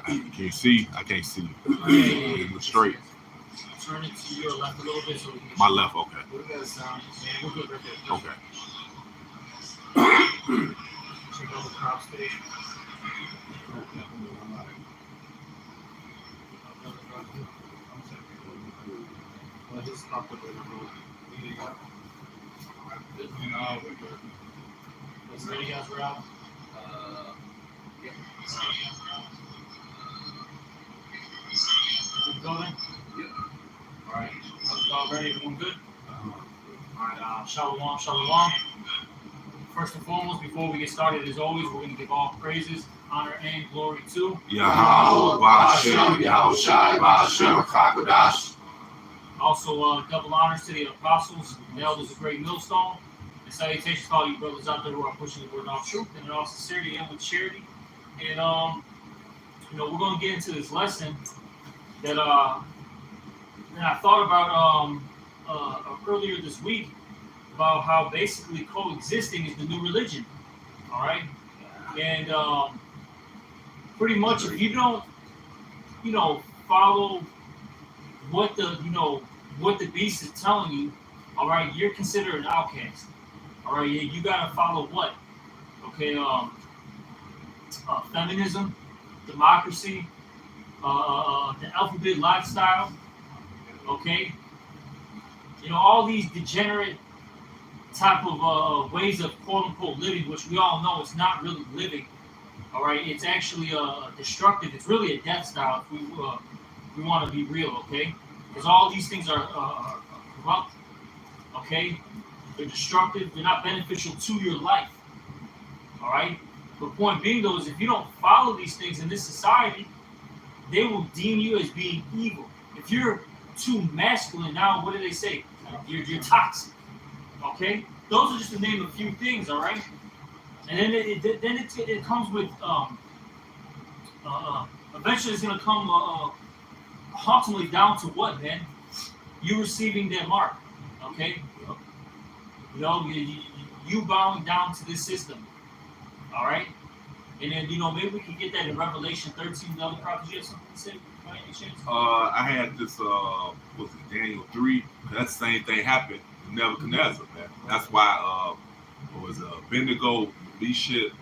Can you see? I can't see. Yeah. Straight. Turn it to your left a little bit so we can. My left, okay. Look at that sound. Man, we're good right there. Okay. Check out the crop stage. Well, this is not the way to go. We got. We're good. Let's ready, guys. We're out. Yeah. Keep going. Yeah. All right. All ready? Everyone good? All right. Shalom. First and foremost, before we get started, as always, we're going to give all praises, honor, and glory to Yahweh, Bashem, Yahushai, Bashem, Chakadash. Also, double honors to the apostles, the elders of Great Millstone, and salutations to all you brothers out there who are pushing the word of truth and in all sincerity and with charity. And we're going to get into this lesson that I thought about earlier this week about how basically coexisting is the new religion. All right, and pretty much if you don't, follow what the beast is telling you, all right, you're considered an outcast. All right, you gotta follow what? Okay, feminism, democracy, the alphabet lifestyle. Okay, all these degenerate type of ways of quote unquote living, which we all know is not really living. All right, it's actually destructive. It's really a death style if we want to be real, okay? Because all these things are corrupt, okay? They're destructive. They're not beneficial to your life. All right. The point being, though, is if you don't follow these things in this society, they will deem you as being evil. If you're too masculine, now what do they say? You're toxic. Okay, those are just to name a few things, all right. And then it comes with eventually it's gonna come ultimately down to what, man? You receiving their mark, okay? You bowing down to this system, all right. And then maybe we can get that in Revelation 13. The other prophets, you have something to say by any chance? I had this was it Daniel 3? That same thing happened. Nebuchadnezzar, man. That's why Bendigo, Meshach,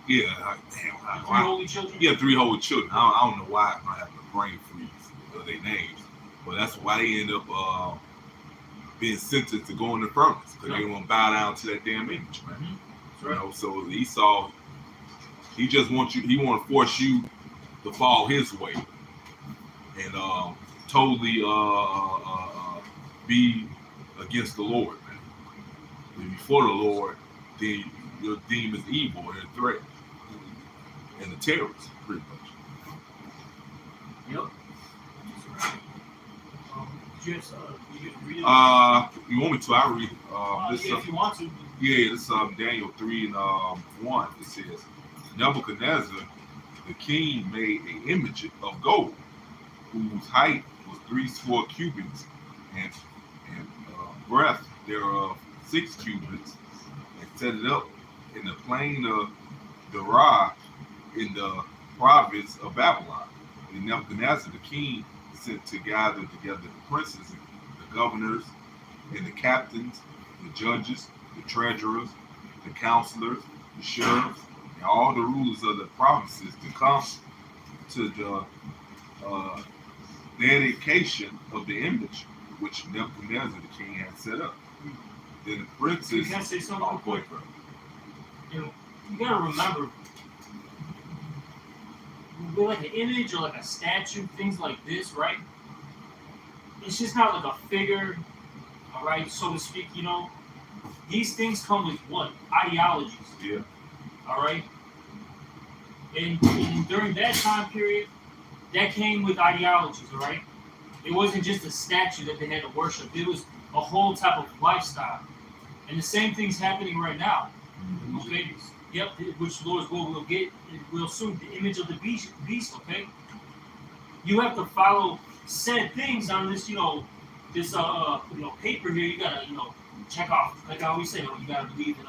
yeah, damn. Three holy children? Yeah, three holy children. I don't know why I have the brain freeze of their names, but that's why they end up being sentenced to go in the furnace because they want to bow down to that damn image, man. Mm-hmm. So Esau, he just wants you. He want to force you to follow his way, and totally be against the Lord, man. And before the Lord, then you're deemed as evil and a threat and a terrorist, pretty much. Yep. You want me to? I read this. If you want to. Yeah, this Daniel 3 and 1. It says, Nebuchadnezzar, the king, made an image of gold, whose height was 3 cubits, and breadth thereof 6 cubits, and set it up in the plain of Dara in the province of Babylon. And Nebuchadnezzar, the king, sent to gather together the princes, the governors, and the captains, the judges, the treasurers, the counselors, the sheriffs, and all the rulers of the provinces to come to the dedication of the image which Nebuchadnezzar the king had set up. Then the princes. Can I say something real quick? You gotta remember, with like an image or like a statue, things like this, right? It's just not like a figure, all right, so to speak. These things come with what? Ideologies. Yeah. All right. And during that time period, that came with ideologies. All right. It wasn't just a statue that they had to worship. It was a whole type of lifestyle. And the same thing's happening right now. Okay. Yep. Which Lord's will get real soon. The image of the beast. Okay. You have to follow said things on this. This paper here. You gotta check off. Like I always say, you gotta believe in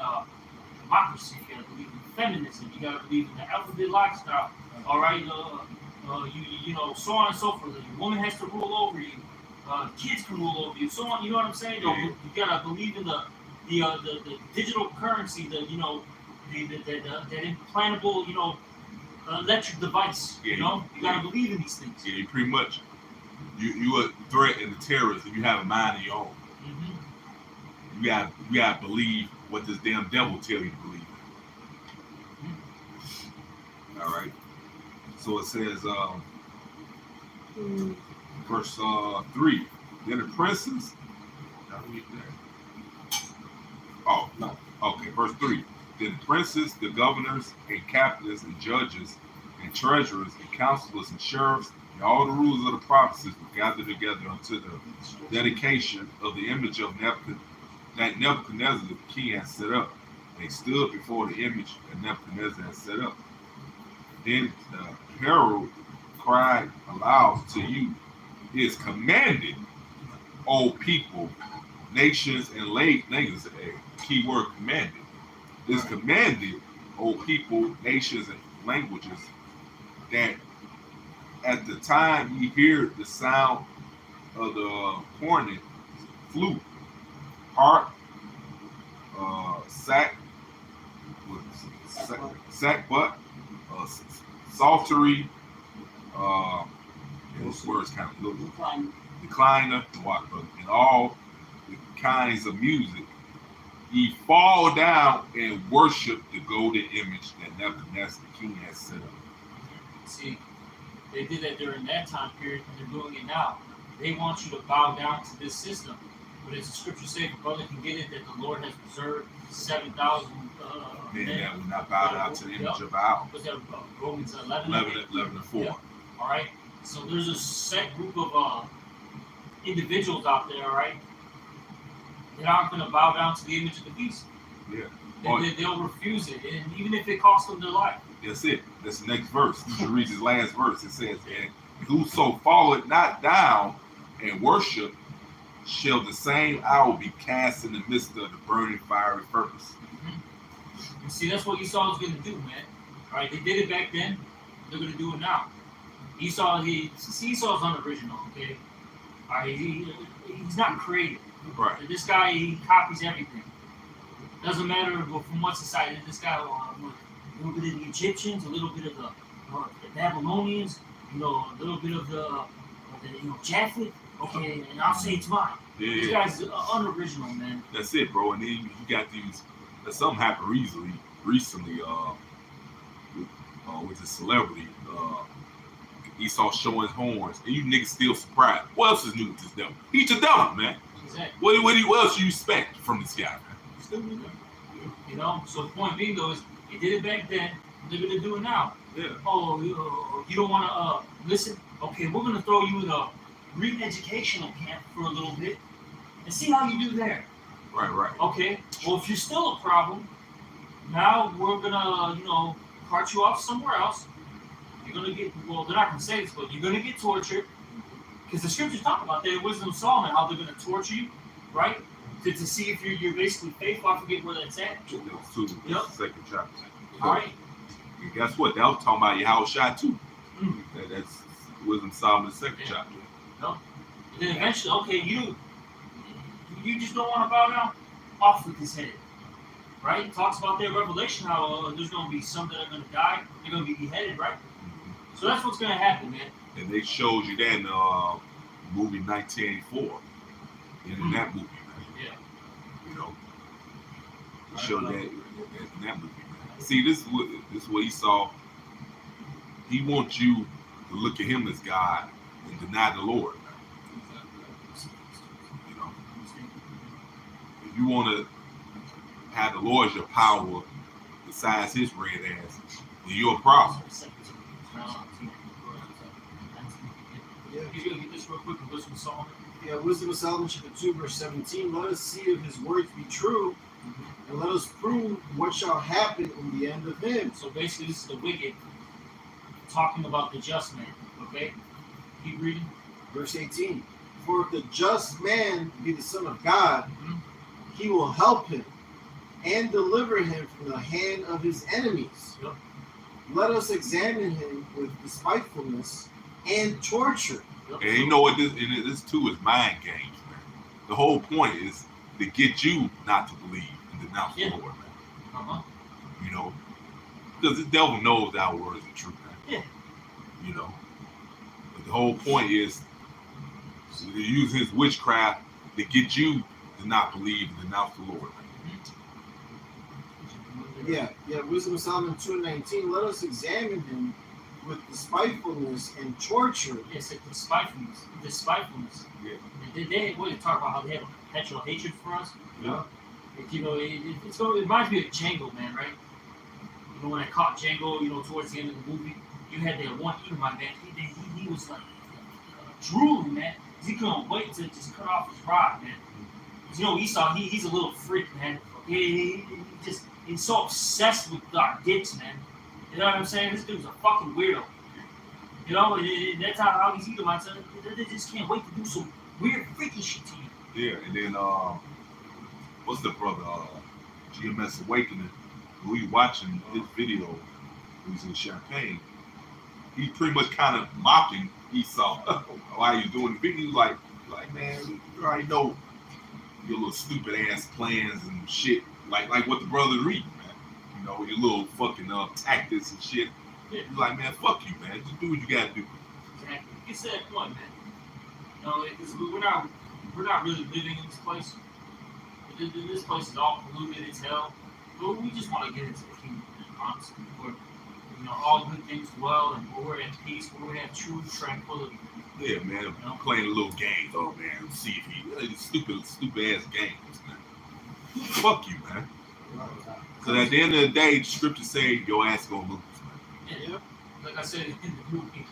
democracy. You gotta believe in feminism. You gotta believe in the alphabet lifestyle. All right, you know, so on and so forth. The woman has to rule over you. Kids can rule over you. So on. You know what I'm saying? Yeah. You gotta believe in the digital currency. That implantable, you know, electric device. Yeah, You know, you gotta believe in these things. Yeah, you pretty much you a threat and a terrorist if you have a mind of your own. Mm-hmm. You gotta believe what this damn devil tell you to believe in. Mm-hmm. All right. So it says, verse 3. Then the princes. Did I read that? Oh no. Okay, verse 3. Then the princes, the governors, and captains, and judges, and treasurers, and counselors, and sheriffs, and all the rulers of the provinces were gathered together unto the dedication of the image of that Nebuchadnezzar the king had set up. They stood before the image that Nebuchadnezzar had set up. Then the herald cried aloud to you, it is commanded, O people, nations, and languages. A key word commanded. It is commanded, O people, nations, and languages, that at the time ye hear the sound of the cornet, flute, harp, sackbut, psaltery, those words kind of look decliner, and all the kinds of music, ye fall down and worship the golden image that Nebuchadnezzar the king has set up. See, they did that during that time period, and they're doing it now. They want you to bow down to this system. But as the scripture says, the brother can get it that the Lord has preserved 7,000 men that will not bow down to the image of our. Was that Romans 11? 11 and 4. Yep. All right. So there's a set group of individuals out there, all right, that aren't going to bow down to the image of the beast. Yeah. They'll refuse it, and even if it costs them their life. That's it. That's the next verse. You should read this last verse. It says, and whoso falleth not down and worship shall the same hour be cast in the midst of the burning fiery furnace. Mm-hmm. And see, that's what Esau is going to do, man. All right, they did it back then. They're going to do it now. Esau's unoriginal, okay? All right, he's not creative. Right. This guy, he copies everything. Doesn't matter from what society. This guy, a little bit of the Egyptians, a little bit of the Babylonians, you know, a little bit of the Japheth. Okay, and I'll say it's mine. Yeah, These guys are unoriginal, man. That's it, bro. And then you got these. Something happened recently. With a celebrity. Esau showing his horns, and you niggas still surprised. What else is new with this devil? He's the devil, man. Exactly. What else you expect from this guy, man? You know. So the point being, though, is they did it back then. They're gonna do it now. Yeah. Oh, you don't want to listen? Okay, we're gonna throw you in a re-educational camp for a little bit and see how you do there. Right. Okay. Well, if you're still a problem, now we're gonna, cart you off somewhere else. You're gonna get, well, they're not gonna say this, but you're gonna get tortured, because the scriptures talk about that in Wisdom of Solomon, how they're gonna torture you, right? To see if you're basically faithful. I forget where that's at. Yep. Second chapter. All right. And guess what? That was talking about Yahushua too. That's Wisdom of Solomon's second chapter. No. And then eventually, okay, you just don't want to bow down, off with his head. Right? It talks about their revelation, how there's going to be some that are going to die, they're going to be beheaded, right? So that's what's going to happen, man. And they showed you that in movie 1984. In that movie, man. Yeah. You know, they showed that in that movie, man. See, this is what he saw. He wants you to look at him as God and deny the Lord. You know, if you want to have the Lord as your power besides his red ass, then you're a problem. He's going to get this real quick in Wisdom of Solomon. Yeah, Wisdom of Solomon, chapter 2, verse 17. Let us see if his words be true, and let us prove what shall happen in the end of him. So basically, this is the wicked talking about the just man. Okay? Keep reading. Verse 18. For if the just man be the son of God, he will help him. and deliver him from the hand of his enemies. Yep. Let us examine him with despitefulness and torture. Yep. And you know what this too is mind games, man. The whole point is to get you not to believe and denounce the Lord, man. Uh-huh. You know, because the devil knows our words are true, man. Yeah. You know, but the whole point is to use his witchcraft to get you to not believe and denounce the Lord, man. Yeah. Wisdom of Solomon 2:19. Let us examine him with despitefulness and torture. It's like despitefulness. Yeah. They talk about how they have a perpetual hatred for us. Yeah. You know, it reminds me of Django, man, right? You know, when I caught Django, you know, towards the end of the movie, you had that one Edomite, man. He was like drooling, man. He couldn't wait to just cut off his rod, man. 'Cause, you know, Esau, he's a little freak, man. He's so obsessed with our dicks, man. You know what I'm saying? This dude's a fucking weirdo. You know, and that's how these Edomites are. They just can't wait to do some weird, freaky shit to you. Yeah, and then what's the brother? GMS Awakening. We watching his video. He's in Champagne. He's pretty much kind of mocking Esau while he's doing the video. He's like, man, you already know your little stupid ass plans and shit. Like what the brother reading, man. You know, your little fucking tactics and shit. Yeah. He's like, man, fuck you, man. Just do what you gotta do. Exactly. It's that point, man. You know, because we're not really living in this place. This place is all polluted as hell. But we just want to get into the kingdom, honestly, where all good things dwell and where we're at peace, where we have true tranquility. Yeah, man. You know? Playing a little games. Oh, man. See if he stupid ass games, man. Fuck you, man. Because at the end of the day, the scripture say your ass gonna lose, man. Yeah. Like I said in the movie,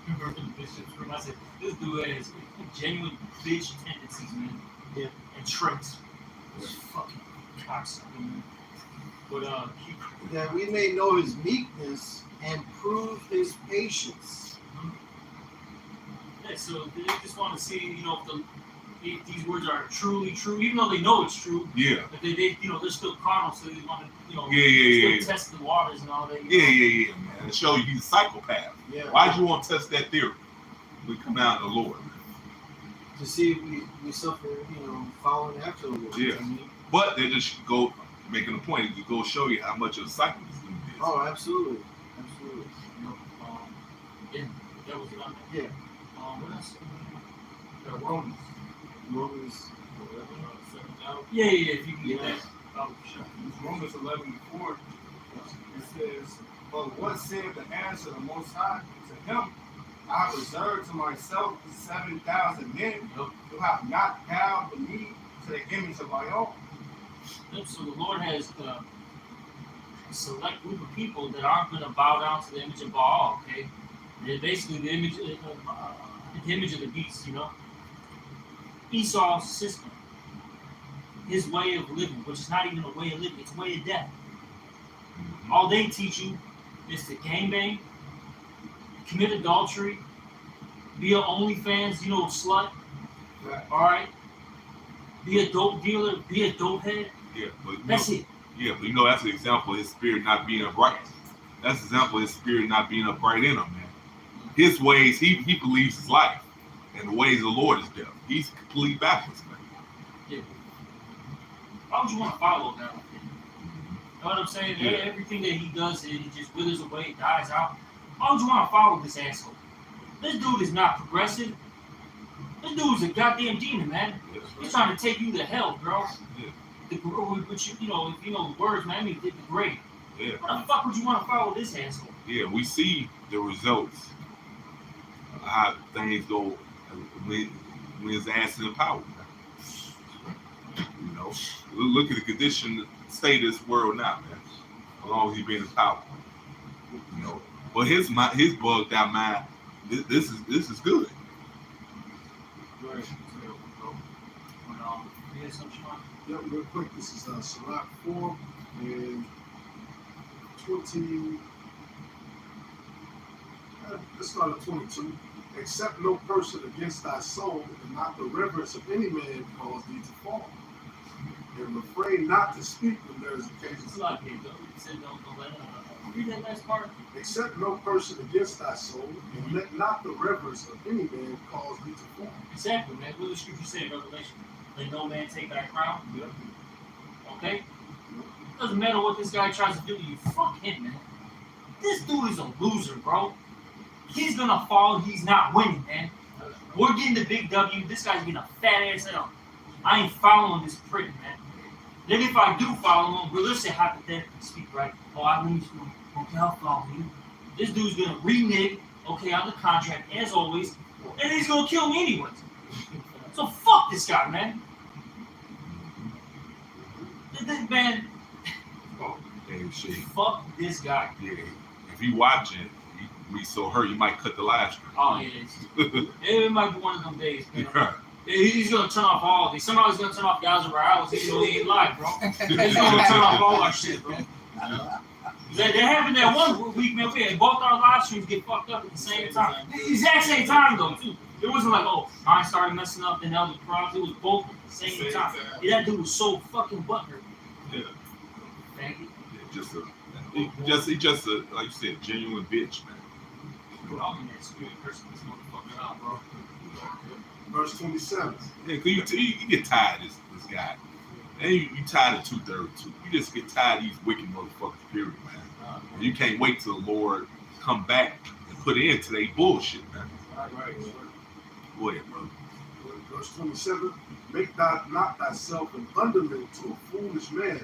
remember in the Bishop's room, I said, this dude has genuine bitch tendencies, man. Yeah. And traits. This fucking cocksucker, man. But, that we may know his meekness and prove his patience. Yeah, so they just want to see, if these words are truly true, even though they know it's true. Yeah. But they they're still carnal, so they want to, still test the waters and all that. Yeah, man. It show you he's a psychopath. Yeah. Why'd you want to test that theory? We come out of the Lord, man. To see if we suffer, following after the Lord. Yeah. But they just go making a point to go show you how much of a psycho this dude is. Oh, absolutely. Yeah, that was it on that. Yeah. What else? Romans. Yeah, if you can get that. Romans 11:4. It says, "But what said the answer of the Most High to him? I have reserved to myself 7,000 men who have not bowed the knee to the image of my own." So the Lord has a select group of people that aren't going to bow down to the image of Baal. Okay, they're basically the image of the beast. Esau's system, his way of living, which is not even a way of living; it's a way of death. Mm-hmm. All they teach you is to gangbang, commit adultery, be an OnlyFans, slut. Right. All right. Be a dope dealer, be a dope head. Yeah, but That's it. Yeah, but that's an example of his spirit not being upright. That's an example of his spirit not being upright in him, man. His ways, he believes his life, and the ways of the Lord is death. He's completely backwards, man. Yeah. Why would you want to follow that? You know what I'm saying? Yeah. Everything that he does, it just withers away, dies out. Why would you want to follow this asshole? This dude is not progressive. This dude's a goddamn demon, man. Yes, He's trying to take you to hell, bro. Yeah. Which if you know the words, man, I mean, the grade. Yeah. Why the fuck would you want to follow this asshole? Yeah, we see the results of how things go when his ass in power. Look at the condition, state of this world now, man. As long as he's been in power, But his bugged out mind. This is good. Right. Yeah, real quick, this is Sirach 4 and 20. Let's start at 22. Accept no person against thy soul, and not the reverence of any man cause thee to fall. and refrain not to speak when there is occasion. It's like it, though. It said don't let read that last part. Accept no person against thy soul, and let not the reverence of any man cause thee to fall. Exactly, man. What does the scripture say in Revelation? Let no man take thy crown. Yeah. Okay? Doesn't matter what this guy tries to do to you. Fuck him, man. This dude is a loser, bro. He's gonna fall. He's not winning, man. We're getting the big W. This guy's getting a fat ass L. I ain't following this prick, man. Then if I do follow him, let's say hypothetically speak, right? Oh, I need you. Okay, I'll follow you. This dude's gonna renege, okay, on the contract as always, and he's gonna kill me anyways. So fuck this guy, man. This man, Hey, shit. fuck this guy. Yeah. If you watching, you be so hurt, you might cut the live stream. Oh yeah, it might be one of them days, man. Yeah. He's gonna turn off all of these. Somebody's gonna turn off Guys Over Hours, even though he ain't live, bro. He's gonna turn off all our shit, bro. They happened that one week, man. We had both our live streams get fucked up at the same time. The exact same time, though, too. It wasn't like, oh, mine started messing up, then other problems. It was both at the same time. Yeah, that dude was so fucking butthurt. Yeah. Thank you. He just a, like you said, genuine bitch, man. Put all in that spirit, cursing this motherfucker out, bro. Verse 27. Yeah, cause you get tired of this guy. And you tired of 232. You just get tired of these wicked motherfuckers, period, man. And you can't wait till the Lord come back and put an end to their bullshit, man. Right. Go ahead, bro. Verse 27. Make not thyself an underling to a foolish man,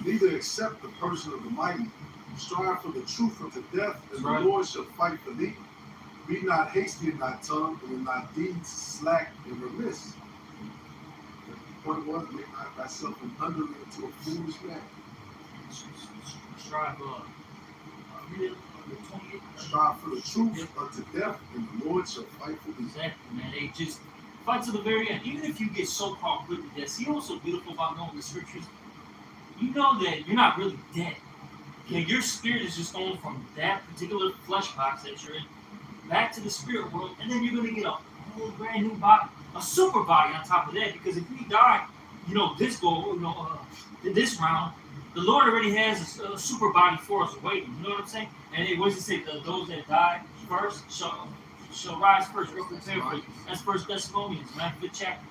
neither accept the person of the mighty. Strive for the truth unto death, and the Lord shall fight for thee. Be not hasty in thy tongue, and in thy deeds slack and remiss. The point was, make not thyself an underling to a foolish man. Strive, Strive for the truth unto death, and the Lord shall fight for thee. Exactly, man. They just fight to the very end. Even if you get so-called put to death, see what's so beautiful about knowing the scriptures? You know that you're not really dead. Okay, your spirit is just going from that particular flesh box that you're in back to the spirit world, and then you're going to get a whole brand new body, a super body on top of that. Because if we die, this this round, the Lord already has a super body for us waiting. You know what I'm saying? And what does it say? Those that die first shall rise first. Real quick, that's First Thessalonians, 5th chapter.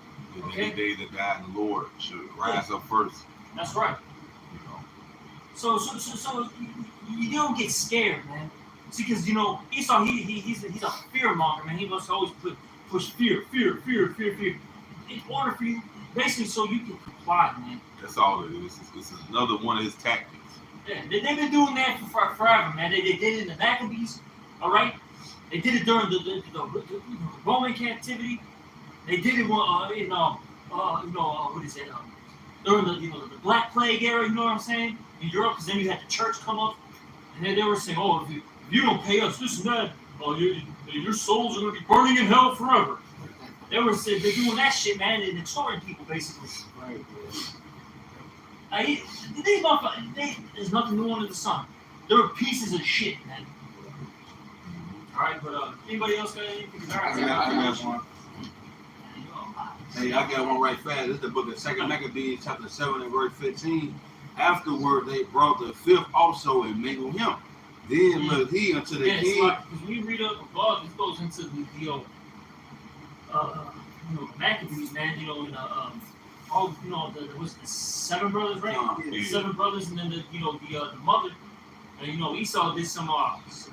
Okay. The day that died in the Lord should rise up first. That's right. So you don't get scared, man. See, because Esau, he's a fear monger, man. He must always push fear, in order for you, basically, so you can comply, man. That's all it is. This is another one of his tactics. Yeah, they've been doing that for forever, man. They did it in the Maccabees, all right. They did it during the Roman captivity. They did it what is it? During the Black Plague era, you know what I'm saying? In Europe, because then you had the church come up, and then they were saying, "Oh, if you don't pay us this and that, your souls are going to be burning in hell forever." They're doing that shit, man, and extorting people, basically. Right. These motherfuckers, there's nothing new under the sun. They're pieces of shit, man. All right, but anybody else got anything? I got one. Hey, I got one right fast. This is the book of 2 Maccabees, chapter 7 and verse 15. Afterward, they brought the fifth also and mingled him. Then looked he unto the king. Because when you read up above, it goes into the Maccabees, man. The 7 brothers, right? Yeah. 7 brothers, and then the mother. And Esau did some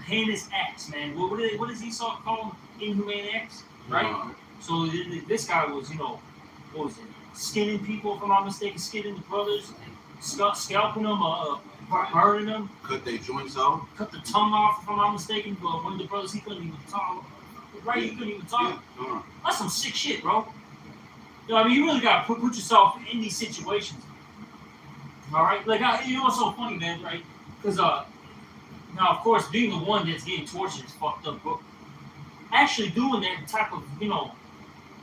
heinous acts, man. What does Esau call them? Inhumane acts, right? So this guy was, what was it? Skinning people, if I'm not mistaken, skinning the brothers, scalping them, burning them. Cut their joints off. Cut the tongue off, if I'm not mistaken. But one of the brothers, he couldn't even talk. Right, he couldn't even talk. Yeah. That's some sick shit, bro. You really gotta put yourself in these situations. All right, like what's so funny, man, right? Because now, of course, being the one that's getting tortured is fucked up, bro. Actually doing that type of,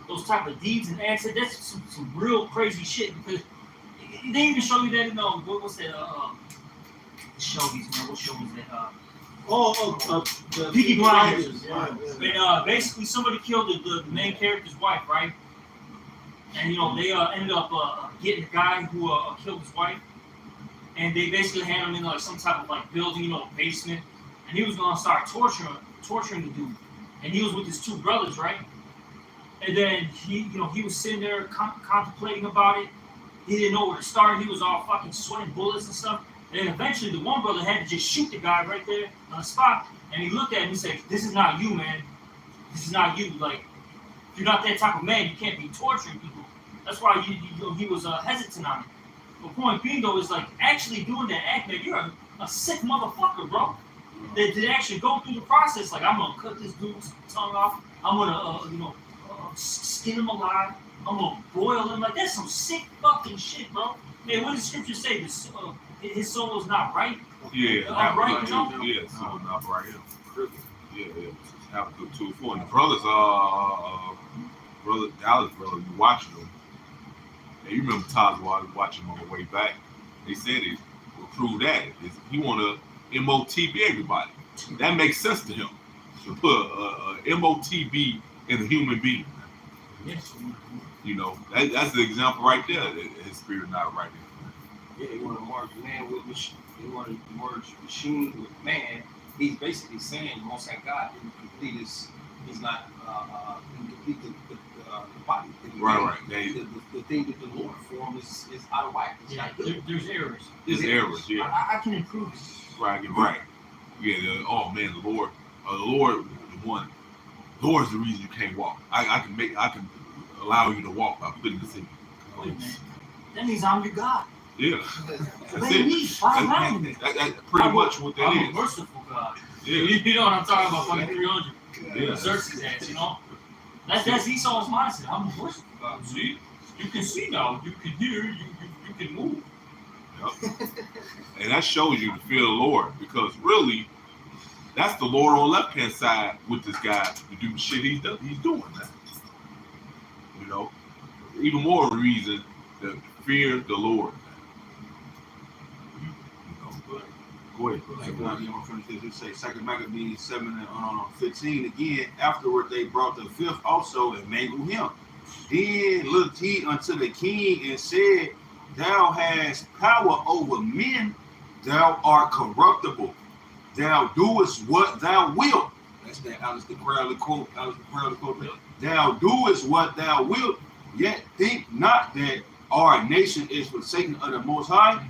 those type of deeds and acts, that's some real crazy shit, because they even show you that in what's that what show was that? The Peaky Blinders. Yeah. And basically somebody killed the main character's wife, right? and they ended up getting the guy who killed his wife, and they basically had him in like some type of like building, basement, and he was gonna start torturing the dude, and he was with his two brothers, right? And then he was sitting there contemplating about it. He didn't know where to start. He was all fucking sweating bullets and stuff. And then eventually, the one brother had to just shoot the guy right there on the spot. And he looked at him and said, "This is not you, man. This is not you. Like, if you're not that type of man, you can't be torturing people." That's why he was hesitant on it. The point being, though, is like actually doing that act, man. You're a sick motherfucker, bro. That actually go through the process. Like, I'm gonna cut this dude's tongue off. I'm gonna, skin him alive. I'm gonna boil him. Like, that's some sick fucking shit, bro. Man, what does Scripture say? His soul is not right. Yeah, right, yeah, so not right. Yeah. Have a good tool for. And the brothers, brother Dallas, brother, you watching them. And you remember times while I was watching them on the way back. They said it will prove that he want to MOTB everybody. That makes sense to him to put a MOTB in a human being. Yes. That's the example right there. That his spirit not right. Yeah, he want to merge man with machine. He want to merge machine with man. He's basically saying the Most High God didn't complete his. He's not complete the body. Right. The thing that the Lord formed is out of whack. It's not good. There's errors. There's errors. Yeah. I can improve it. Right. Yeah. Oh man, the Lord, the one. The Lord is the reason you can't walk. I can allow you to walk by putting this in. Wait, man. That means I'm your God. Yeah. That's Let me find me. That's pretty much what that I'm is. a merciful God. Yeah. You know what I'm talking about? Fucking 300. Yeah. Xerxes ass, That's Esau's mindset. I'm a merciful God. See? You can see now. You can hear. You can move. Yep. And that shows you to fear the Lord, because really, that's the Lord on the left hand side with this guy to do the shit he's doing. Even more reason to fear the Lord. Go ahead. It say 2 Maccabees 7:15 again. Afterward, they brought the fifth also and mangled him. Then looked he unto the king and said, "Thou hast power over men. Thou art corruptible. Thou doest what thou wilt." That's that Alistair Crowley quote. Thou doest what thou wilt. Yet think not that our nation is forsaken of the Most High,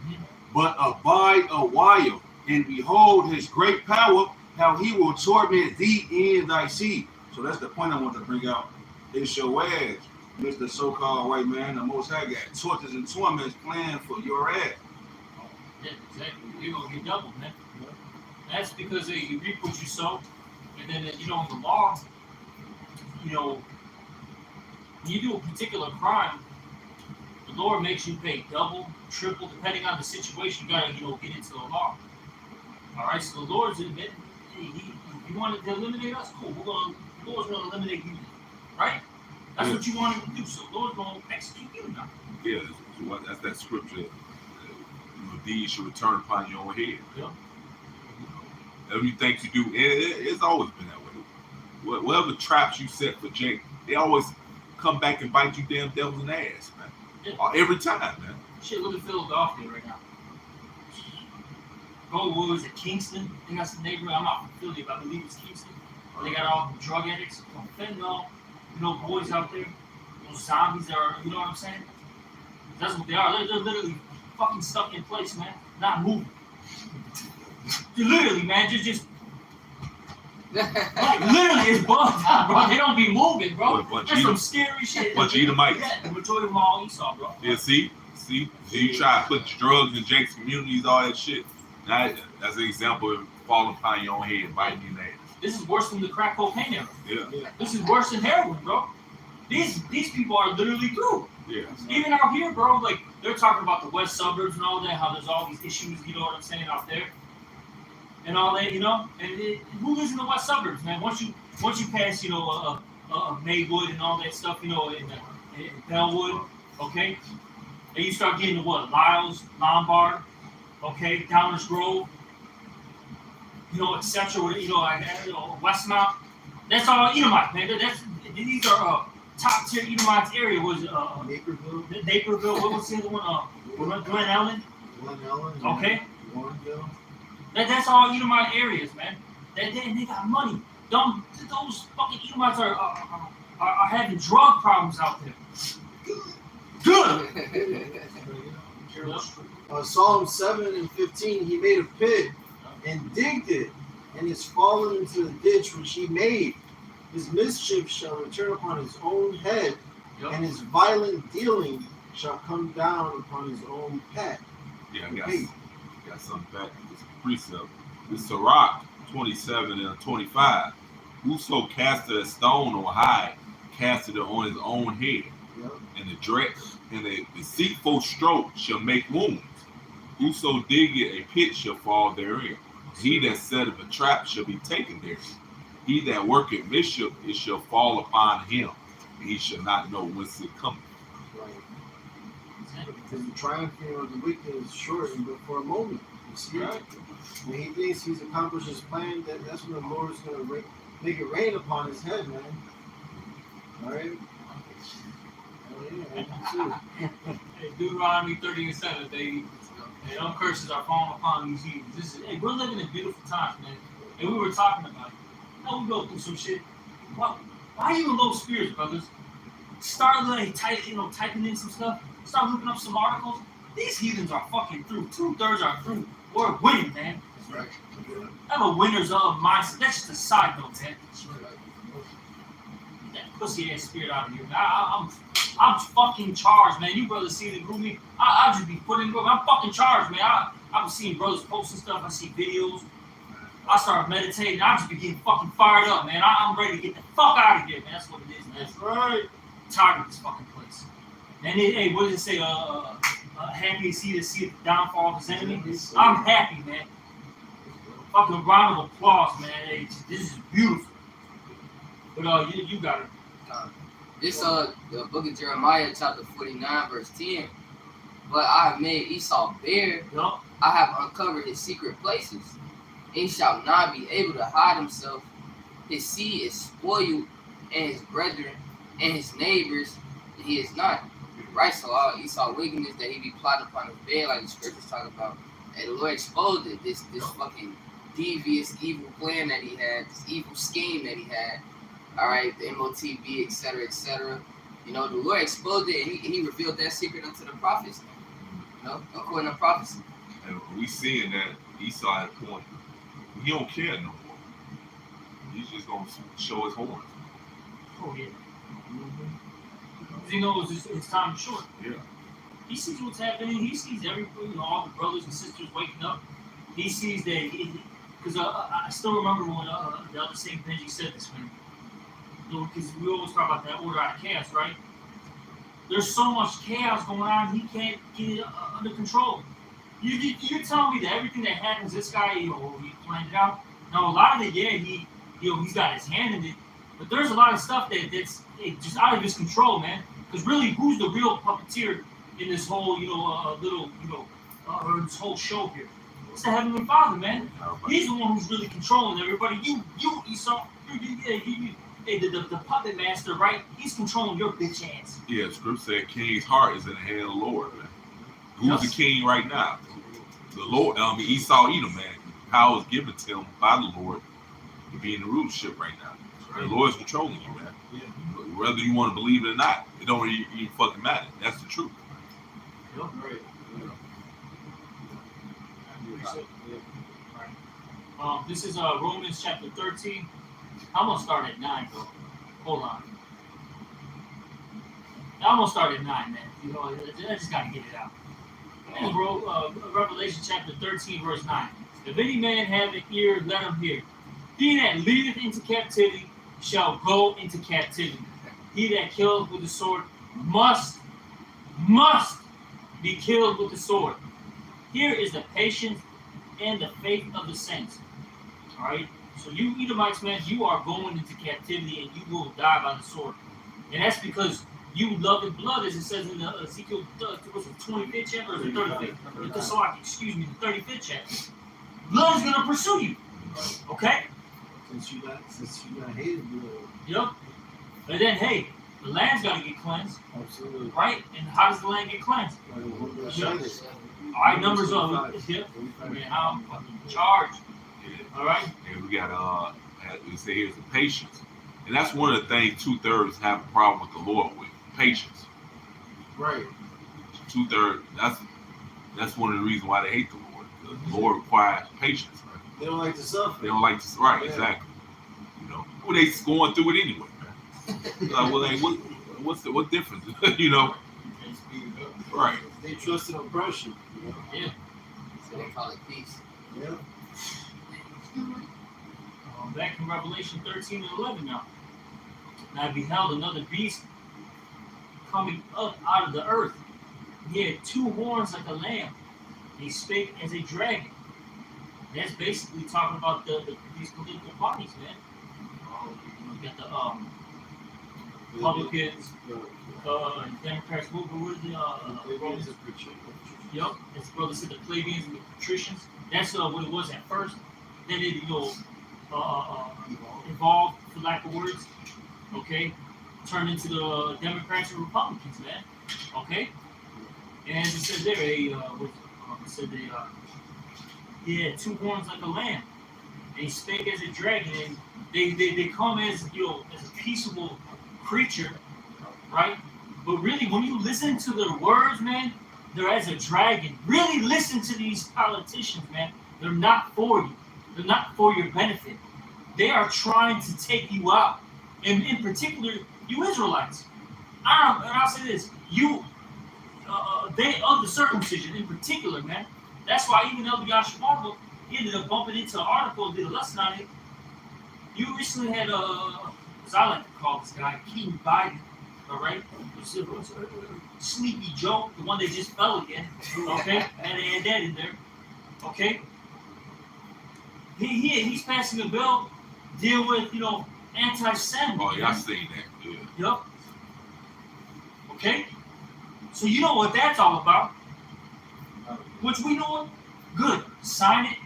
but abide a while, and behold his great power, how he will torment thee and thy seed. So that's the point I want to bring out. It's your ass, Mr. So-called white man. The Most High got tortures and torments planned for your ass. Yeah, exactly. You're gonna get double, man. That's because you reap what you sow, and then in the law, when you do a particular crime, the Lord makes you pay double, triple, depending on the situation. You gotta, get into the law. All right, so the Lord's admitting, you wanted to eliminate us? Cool. The Lord's gonna eliminate you, right? That's what you wanted to do. So the Lord's gonna execute you now. Yeah, that's that scripture. Your deeds should return upon your own head. Yeah. Whatever you think you do, it's always been that way. Whatever traps you set for Jake, they always come back and bite you damn devils in the ass, man. Yeah. Every time, man. Shit, look at Philadelphia right now. What was it, Kingston? I think that's the neighborhood. I'm not from Philly, but I believe it's Kingston. They got all the drug addicts, fentanyl, boys out there. Those zombies are, you know what I'm saying? That's what they are. They're literally fucking stuck in place, man. Not moving. Literally, man, just like literally, it's bugged out, bro. They don't be moving, bro. That's some scary shit. Bunch of Edomites. Yeah, the majority of them all Esau, bro. Yeah, see, you try to put drugs in Jake's communities, all that shit. That's an example of falling upon your own head, biting your ass. This is worse than the crack cocaine era. Yeah. This is worse than heroin, bro. These people are literally through. Yeah. Even out here, bro, like they're talking about the west suburbs and all that, how there's all these issues, you know what I'm saying, out there. And all that, and who lives in the west suburbs, man? Once you pass, Maywood and all that stuff, in Bellwood, okay, and you start getting to what, Lyles, Lombard, okay, Downers Grove, etc. Westmount. That's all Edomite, man. These are top tier Edomites area was Naperville, Naperville. What was the other one? Glen Ellen. Glen Ellen, Okay. Warrenville. That's all Edomite areas, man. They got money. Those fucking Edomites are having drug problems out there. Good. Psalm 7 and 15, he made a pit and digged it, and is fallen into the ditch which he made. His mischief shall return upon his own head, and his violent dealing shall come down upon his own pet. Yeah, I got something back to this precept. This Sirach 27 and 25. Whoso casteth a stone on high, casteth it on his own head. Yep. And a deceitful stroke shall make wounds. Whoso diggeth a pit shall fall therein. He that setteth a trap shall be taken therein. He that worketh mischief, it shall fall upon him, and he shall not know whence it cometh. Right. Because the triumphing of the wicked is shortened but for a moment. You see? Right. When he thinks he's accomplished his plan, that's when the Lord is going to make it rain upon his head, man. All right? Oh, yeah, Hey, Deuteronomy 30 and 7, baby. Hey, them curses are falling upon these heathens. Hey, we're living in beautiful times, man. And we were talking about it. We go through some shit. Why are you in low spirits, brothers? Start typing in some stuff. Start looking up some articles. These heathens are fucking through. 2/3 are through. We're winning, man. Right. I have a winner's mindset. That's just a side note, man. Get that pussy ass spirit out of here, man. I'm fucking charged, man. You brothers see the groovy. I just be putting. I'm fucking charged, man. I'm seeing brothers posting stuff. I see videos. I start meditating. I just be getting fucking fired up, man. I'm ready to get the fuck out of here, man. That's what it is, man. That's right. I'm tired of this fucking place. And hey, what does it say? Happy to see the downfall of his enemy. I'm happy, man. Fucking round of applause, man. Hey, this is beautiful. But you got it. This the book of Jeremiah, chapter 49, verse 10. But I have made Esau bare. Yup. I have uncovered his secret places. He shall not be able to hide himself. His seed is spoiled, and his brethren and his neighbors, he is not. Right, so all Esau wickedness that he be plotting upon his bed, like the scriptures talk about. And the Lord exposed it, this fucking devious, evil plan that he had, this evil scheme that he had. All right, the MOTB, etc., etc. You know, the Lord exposed it, and he revealed that secret unto the prophets. You know, according to prophecy. And we seeing that Esau at a point, he don't care no more. He's just gonna show his horns. Oh yeah. He knows his time is short. Yeah. He sees what's happening. He sees all the brothers and sisters waking up. He sees that. Because I still remember when the other St. Benji said this, man. Because we always talk about that order out of chaos, right? There's so much chaos going on, he can't get it under control. You're telling me that everything that happens, this guy, he planned it out. Now, a lot of it, yeah, he's got his hand in it. But there's a lot of stuff that's just out of his control, man. Because really, who's the real puppeteer in this whole, this whole show here? It's the Heavenly Father, man. He's the one who's really controlling everybody. You Esau, the puppet master, right? He's controlling your bitch ass. Yeah, the script said King's heart is in the hand of the Lord, man. Who's the king right now? The Lord, Esau Edom, man. Power is given to him by the Lord to be in the rulership right now. The Lord's controlling you, man. Yeah. Whether you want to believe it or not, it don't even fucking matter. That's the truth. Yep. Right. This is Romans chapter 13. I'm going to start at 9, though. Hold on. I'm going to start at 9, man. I just got to get it out. And Revelation chapter 13, verse 9. If any man have an ear, let him hear. He that leadeth into captivity shall go into captivity. He that killeth with the sword must be killed with the sword. Here is the patience and the faith of the saints. All right? So you Edomites, man, you are going into captivity and you will die by the sword. And that's because you love the blood, as it says in the Ezekiel 25th chapter, or the 35th? The 35th chapter. Blood is going to pursue you. Okay? Since you got hated blood. Yep. And then, hey, The land's got to get cleansed, Absolutely. right? And how does the land get cleansed? All right, numbers on. Yep. I mean, I'm fucking charged. All right. And we got we say here's the patience, and that's one of the things 2/3 have a problem with the Lord with patience. Right. 2/3. That's one of the reasons why they hate the Lord. The Lord requires patience. Right? They don't like to suffer. They don't like to. Right. Yeah. Exactly. You know. Well, they going through it anyway. Like, well, hey, what difference? You know. Right. They trust in oppression. Yeah. So they call it peace. Yeah. Back in Revelation 13 and 11 now. And I beheld another beast coming up out of the earth. He had 2 horns like a lamb. And he spake as a dragon. That's basically talking about these political parties, man. You got the Republicans, Democrats, what is the Romans? Yep, as brother said, the plebeians and the patricians. That's what it was at first. Then it, evolved, for lack of words. Okay, turned into the Democrats and Republicans, man. Okay, and as it said there, he had 2 horns like a lamb, and he spake as a dragon, and they come as as a peaceable creature, right? But really, when you listen to their words, man, they're as a dragon. Really listen to these politicians, man. They're not for you. They're not for your benefit. They are trying to take you out. And in particular, you Israelites. And I'll say this: they of the circumcision in particular, man. That's why even Elder Yashua, he ended up bumping into an article, did a lesson on it. You recently had as I like to call this guy, King Biden. All right, Sleepy Joe, the one that just fell again. Okay, and they had that in there. Okay, he's passing a bill deal with anti-Semitism. Oh yeah, I seen that. Yeah. Yep. Okay, so you know what that's all about. Which we know, good. Sign it.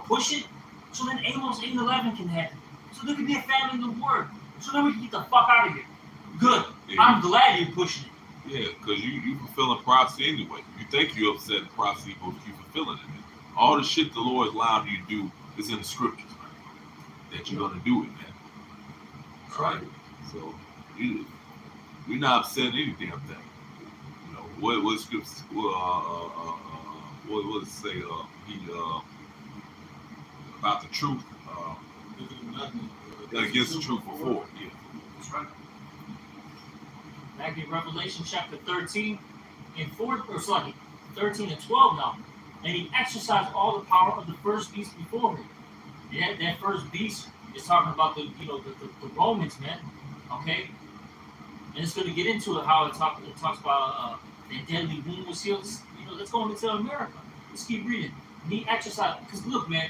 Push it. So then Amos 8:11 can happen. So there can be a famine in the word. So then we can get the fuck out of here. Good. Yeah. I'm glad you're pushing it. Yeah, because you fulfilling prophecy anyway. You think you're upset in prophecy, you're supposed to keep fulfilling it. All the shit the Lord is allowing you to do is in the scriptures, man. That you're gonna do it, man. All right. So we're not upsetting anything up there. What scripts? What does it say? About the truth. Against the truth before. Yeah. That's right. Back in Revelation chapter 13 and 13 and 12 now. And he exercised all the power of the first beast before him. And that first beast is talking about the Romans, man. Okay? And it's going to get into it how it talks about the deadly wound was healed. Let's go into America. Let's keep reading. And he exercised, because look, man,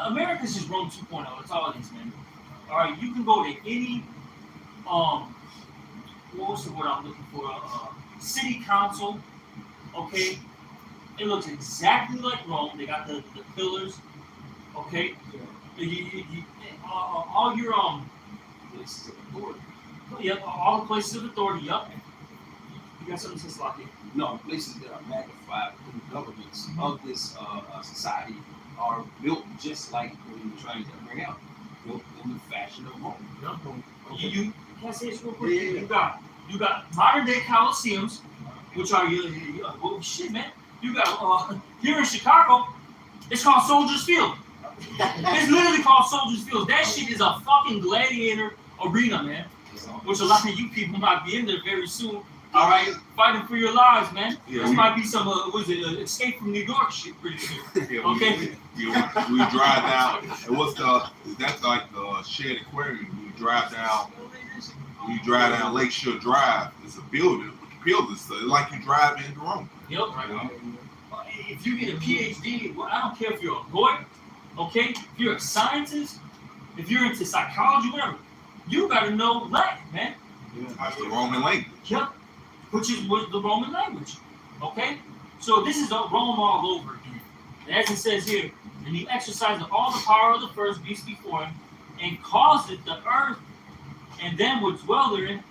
America's just Rome 2.0. That's all it is, man. All right, you can go to any, what was the word I'm looking for? City council, okay? It looks exactly like Rome. They got the pillars, okay? All your places of authority. Yep, all the places of authority. Yep. You got something to say, Slocky? No, places that are magnified in the governments of this society are built just like what you're trying to bring out, built in the fashion of Rome. Yep. You can I say this real quick? Yeah. You got modern day coliseums, which are well, shit, man. You got here in Chicago, it's called Soldiers Field. It's literally called Soldiers Field. That shit is a fucking gladiator arena, man. Which a lot of you people might be in there very soon. All right, fighting for your lives, man. Yeah, this might be some Escape from New York shit, pretty soon. Yeah, okay. We drive down, and that's like the Shed Aquarium. We drive down Lakeshore Drive. It's a building. It's like you drive into Rome. Yep. Right. If you get a PhD, well, I don't care if you're a lawyer, okay? If you're a scientist, if you're into psychology, whatever, you gotta know Latin, man. That's the Roman language. Yep. Which is the Roman language, okay? So this is Rome all over again. And as it says here, and he exercised all the power of the first beast before him, and caused it the earth and them would dwell therein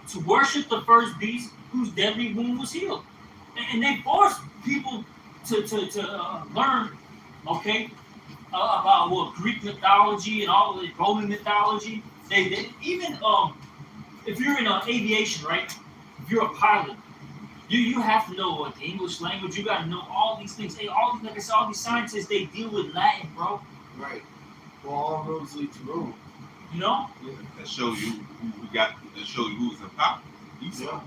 to worship the first beast whose deadly wound was healed. And they forced people to learn, okay, about what Greek mythology and all the Roman mythology. They even if you're in aviation, right? If you're a pilot, you have to know what the English language. You got to know all these things. Hey, all these, like I said, all these scientists they deal with Latin, bro. Right. Well, all roads lead to Rome. You know? That shows you who got. That shows you who's in power. Esau.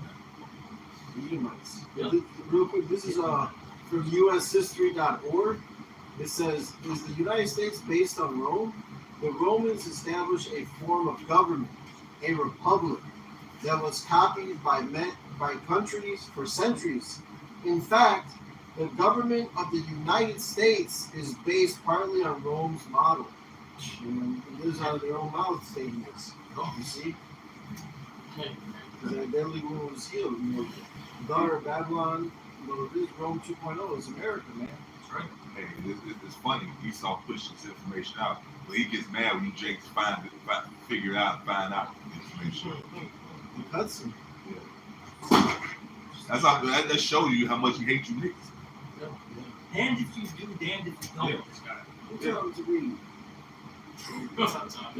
The Edomites. Yeah. Real quick, this is from USHistory.org. It says, is the United States based on Rome? The Romans established a form of government, a republic, that was copied by countries for centuries. In fact, the government of the United States is based partly on Rome's model. And it lives out of their own mouth stating this. You see? Their deadly wound was healed. You know, the daughter of Babylon, you know, this Rome 2.0 is America, man. That's right. Hey, it's funny. Esau pushes this information out, but he gets mad when you Jakes figure it out, find out the information. He cuts him. That's how that shows you how much you hate you niggas. Damned if you do, damned if you don't. Yeah. This guy. What's up to read?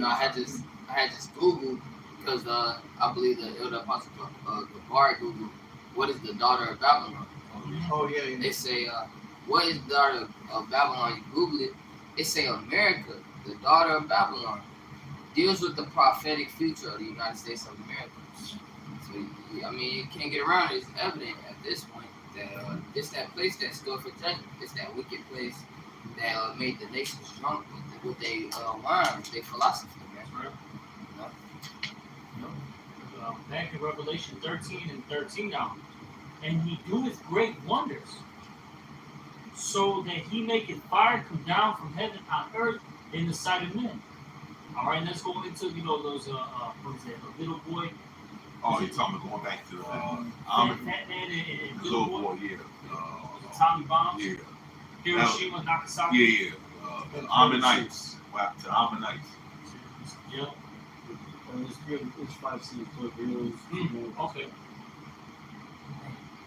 I had just Googled because I believe the apostle Gabar Googled what is the daughter of Babylon. Oh, yeah. They say what is the daughter of Babylon? You Google it. It say America, the daughter of Babylon, deals with the prophetic future of the United States of America. So I mean, you can't get around it. It's evident at this point that it's that place that's good for judgment. It's that wicked place that made the nations drunk with their wine, their philosophy, man. Back in Revelation 13 and 13 now. And he doeth great wonders, so that he maketh fire come down from heaven on earth in the sight of men. All right, let's go into, you know, those, what is that, a little boy? Oh, you're talking about going back to Fat Man and little Little Boy? boy, yeah. Tommy Bombs? Yeah. Hiroshima, Nagasaki? Yeah. Ammonites. What happened to Ammonites? Yeah. It's 5 cities, 12 years. Okay.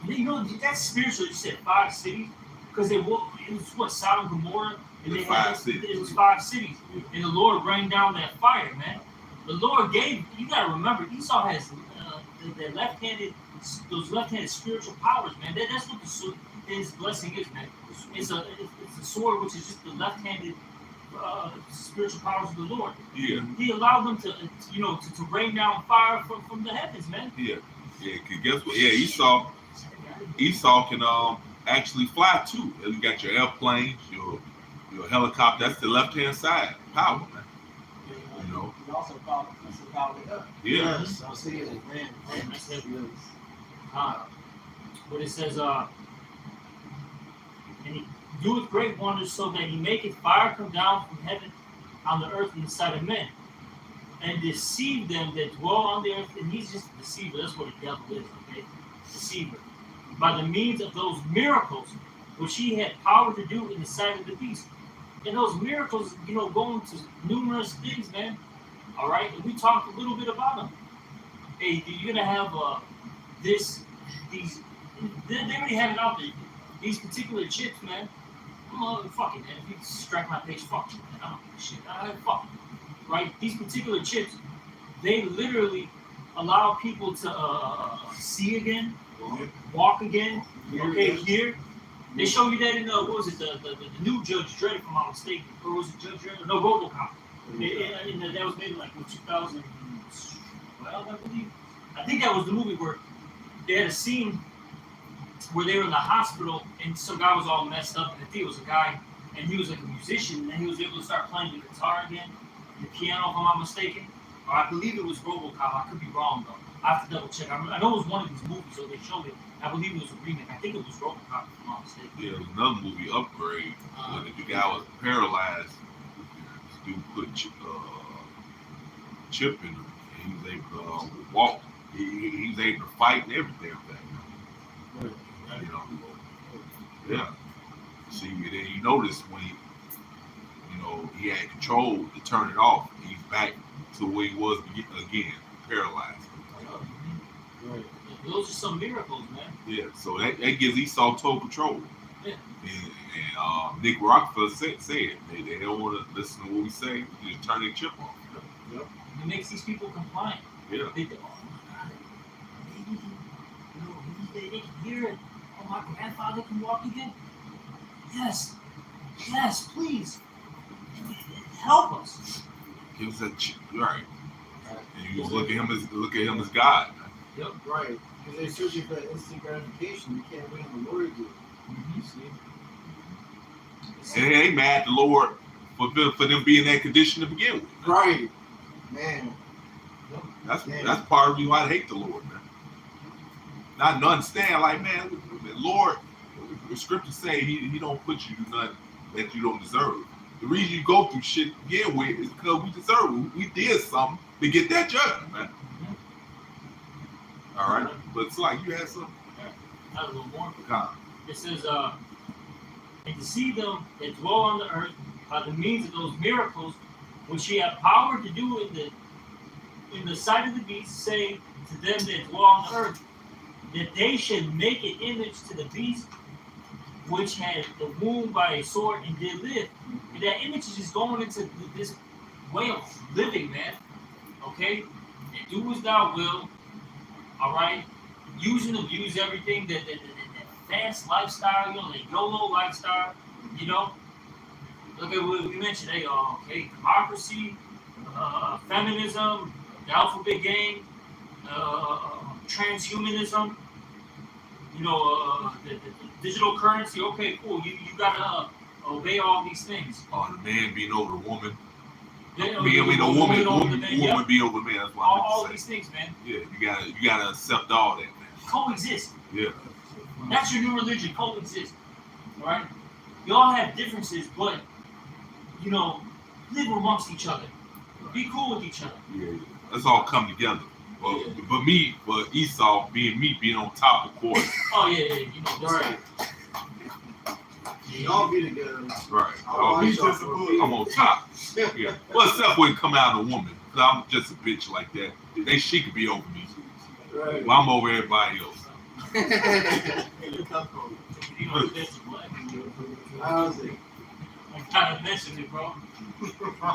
And then, you know, that's spiritual. You said 5 cities, because it was what, Sodom and Gomorrah? And It was 5 cities. It was 5 cities. Yeah. And the Lord rained down that fire, man. The Lord gave, you gotta remember, Esau has that those left-handed spiritual powers, man. That's what his blessing is, man. It's a sword, which is just the left-handed spiritual powers of the Lord. Yeah. He allowed them to rain down fire from the heavens, man. Yeah. Yeah. Cause guess what? Yeah, Esau can actually fly too. You got your airplanes, your helicopter. That's the left-hand side power, man. You know. You also call it up. Yeah. Yes, I'll see it. Man, That's heavy. But it says, and he doeth great wonders, so that he maketh fire come down from heaven on the earth in the sight of men, and deceive them that dwell on the earth. And he's just a deceiver. That's what the devil is, okay? Deceiver. By the means of those miracles which he had power to do in the sight of the beast. And those miracles, you know, go into numerous things, man. All right? And we talked a little bit about them. Hey, you're going to have they already have it out there. These particular chips, man. Fuck it, man. If you strike my page, fuck you, man. I don't give a shit. Fuck it. Right? These particular chips, they literally allow people to see again, walk again, okay, hear. They show you that in, what was it, the new Judge Dredd, if I'm not mistaken. Or was it Judge Dredd? No, RoboCop. That was made in, like, 2012, I believe. I think that was the movie where they had a scene where they were in the hospital and some guy was all messed up, and I think it was a guy, and he was like a musician, and he was able to start playing the guitar again, the piano, if I'm not mistaken. Or I believe it was RoboCop. I could be wrong, though. I have to double check. I know it was one of these movies, so they showed it. I believe it was a remake. I think it was RoboCop, if I'm not mistaken. Yeah, there was another movie, Upgrade, where the guy was paralyzed. This dude put chip in him, and he was able to walk. He was able to fight and everything. You know, yeah. See, then you notice when he had control to turn it off, he's back to where he was again. paralyzed. Right. Those are some miracles, man. Yeah, so that gives Esau total control. Yeah. And Nick Rockefeller said they don't want to listen to what we say. We just turn their chip off. It makes these people compliant. Yeah. They think, oh my God, maybe, they can hear it. Oh, my grandfather can walk again. Yes, please, help us. Give us a chip, right? And you just look at him as God. Yep. Right. Because they're searching for that instant gratification. You can't wait on the Lord to do it. Mm-hmm. You see? And they mad at the Lord for them being in that condition to begin with. Right. Man. That's part of the reason why I hate the Lord, man. Not to understand, like, man, the Lord, the scriptures say he don't put you to nothing that you don't deserve. The reason you go through shit to begin with is because we deserve it. We did something to get that judgment, man. All right, but it's like you had something. Not a little more. God. It says, and to see them that dwell on the earth by the means of those miracles which he had power to do in the sight of the beast, say to them that dwell on the earth, that they should make an image to the beast which had the wound by a sword and did live. And that image is just going into this way of living, man. Okay? And do as thou will. All right? Use and abuse everything, that fast lifestyle, you know, the YOLO lifestyle, you know? Look at what we mentioned, democracy, feminism, the alphabet gang, transhumanism, you know, the digital currency. Okay, cool. You gotta obey all these things. The man being over the woman. The woman over the man, yeah. being over the man. That's what all I these things, man. Yeah, you gotta accept all that, man. Coexist. Yeah. That's your new religion. Coexist. All right. You all have differences, but you know, live amongst each other. Be cool with each other. Yeah. Let's all come together. But Esau being on top, of course. Oh yeah, you know this Right. Y'all be together. Right. He's just a bully. I'm on top. Yeah. Well, except when it come out of a woman, because I'm just a bitch like that. She could be over me. Right. Well, I'm over everybody else. You know this what? How's it? I'm kind of mentioning it, bro.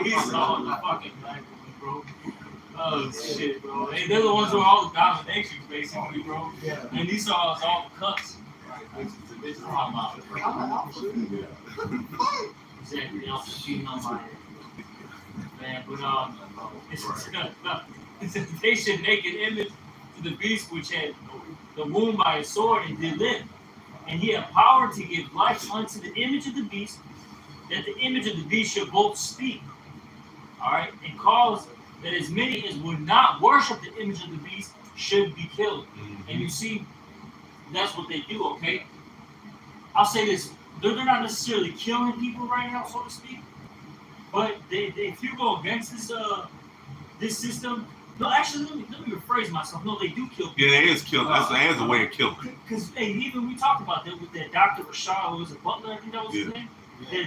Esau the fucking black woman, bro. Oh shit, bro. They're the ones who are all the dominations, basically, bro. Yeah. And Esau is all the cuts. Exactly. Y'all cheating on my man, but they should make an image to the beast which had the wound by a sword and did live. And he had power to give life unto the image of the beast, that the image of the beast should both speak. All right, and cause that as many as would not worship the image of the beast should be killed. Mm-hmm. And you see, that's what they do, okay? I'll say this, they're not necessarily killing people right now, so to speak, but if you go against this system, no, actually, let me rephrase myself. No, they do kill people. Yeah, it is killing. That's a way of killing. Because even we talked about that with that Dr. Rashad, who was a butler, I think that was his name.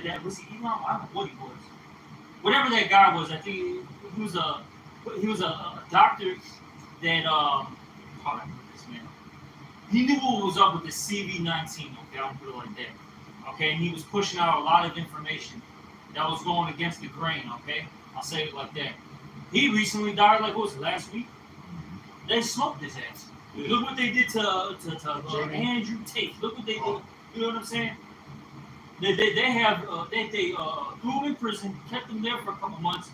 That was he? I don't know what he was. Whatever that guy was, I think he was a doctor that how do I put this, man? He knew what was up with the CV-19. Okay, I'll put it like that. Okay, and he was pushing out a lot of information that was going against the grain. Okay, I'll say it like that. He recently died, like, what was it, last week? They smoked his ass. Yeah. Look what they did to Andrew Tate. Look what they did. You know what I'm saying? They threw him in prison, kept him there for a couple months,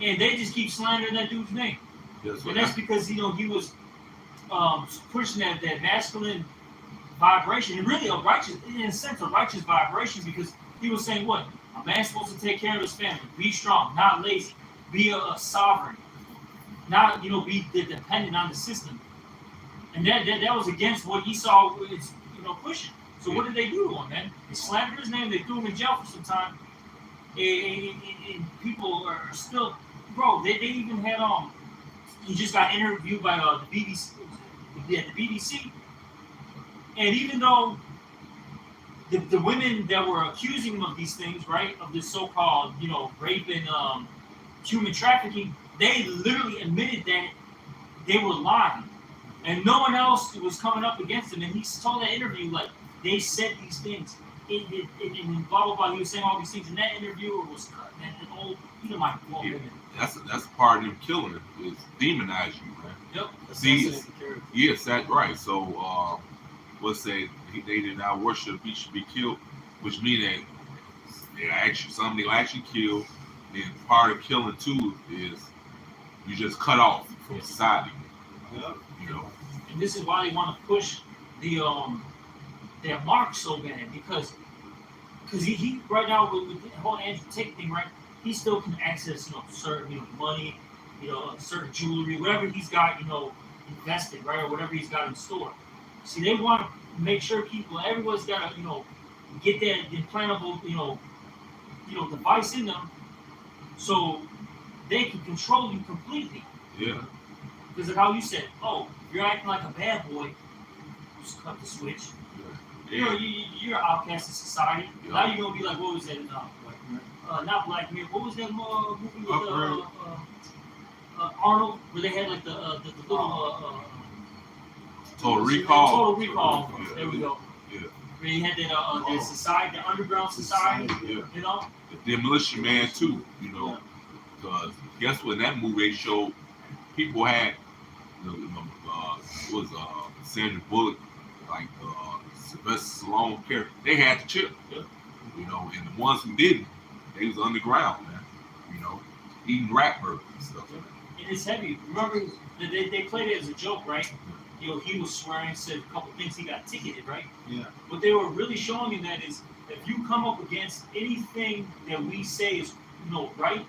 and they just keep slandering that dude's name. Yes, and that's because, he was pushing that masculine vibration, and really in a sense, a righteous vibration, because he was saying, what? A man's supposed to take care of his family. Be strong, not lazy. Be a sovereign, not be dependent on the system, and that was against what Esau was pushing. So what did they do to him, man? They slandered his name. They threw him in jail for some time, and people are still, bro. They even had he just got interviewed by the BBC, the BBC, and even though the women that were accusing him of these things, right, of this so-called rape and human trafficking, they literally admitted that they were lying, and no one else was coming up against them. And he told that interview like they said these things. And blah blah blah. He was saying all these things in that interview. It was cut. And the old, you know, my fault. Yeah. That's part of them killing it is demonize you, man. Yep. See, yes, that's right. So let's say they did not worship, he should be killed, which means that somebody will actually kill. And part of killing too is you just cut off from society. Yeah. You know. And this is why they want to push the their mark so bad because he right now with the whole Andrew Tate thing, right? He still can access certain money, certain jewelry, whatever he's got invested, right, or whatever he's got in store. See, they want to make sure everyone's got to get that implantable device in them, so they can control you completely. Yeah. Because of how you said, oh, you're acting like a bad boy. Just cut the switch. Yeah. You're an outcast in society. Yeah. Now you're gonna be like, what was that? Not Black Mirror. What was that movie with Arnold, where they had like the little Total Recall. Total Recall. Yeah. There we go. Yeah. Where you had that society, the underground society. Yeah. The Demolition Man too. Because guess what? In that movie they showed people had Sandra Bullock, like Sylvester Stallone character. They had the chip. Yeah. And the ones who didn't, they was underground, man. Eating rat burgers and stuff. And it's heavy. Remember that they played it as a joke, right? He was swearing, said a couple things, he got ticketed, right? Yeah. What they were really showing in that is if you come up against anything that we say is right,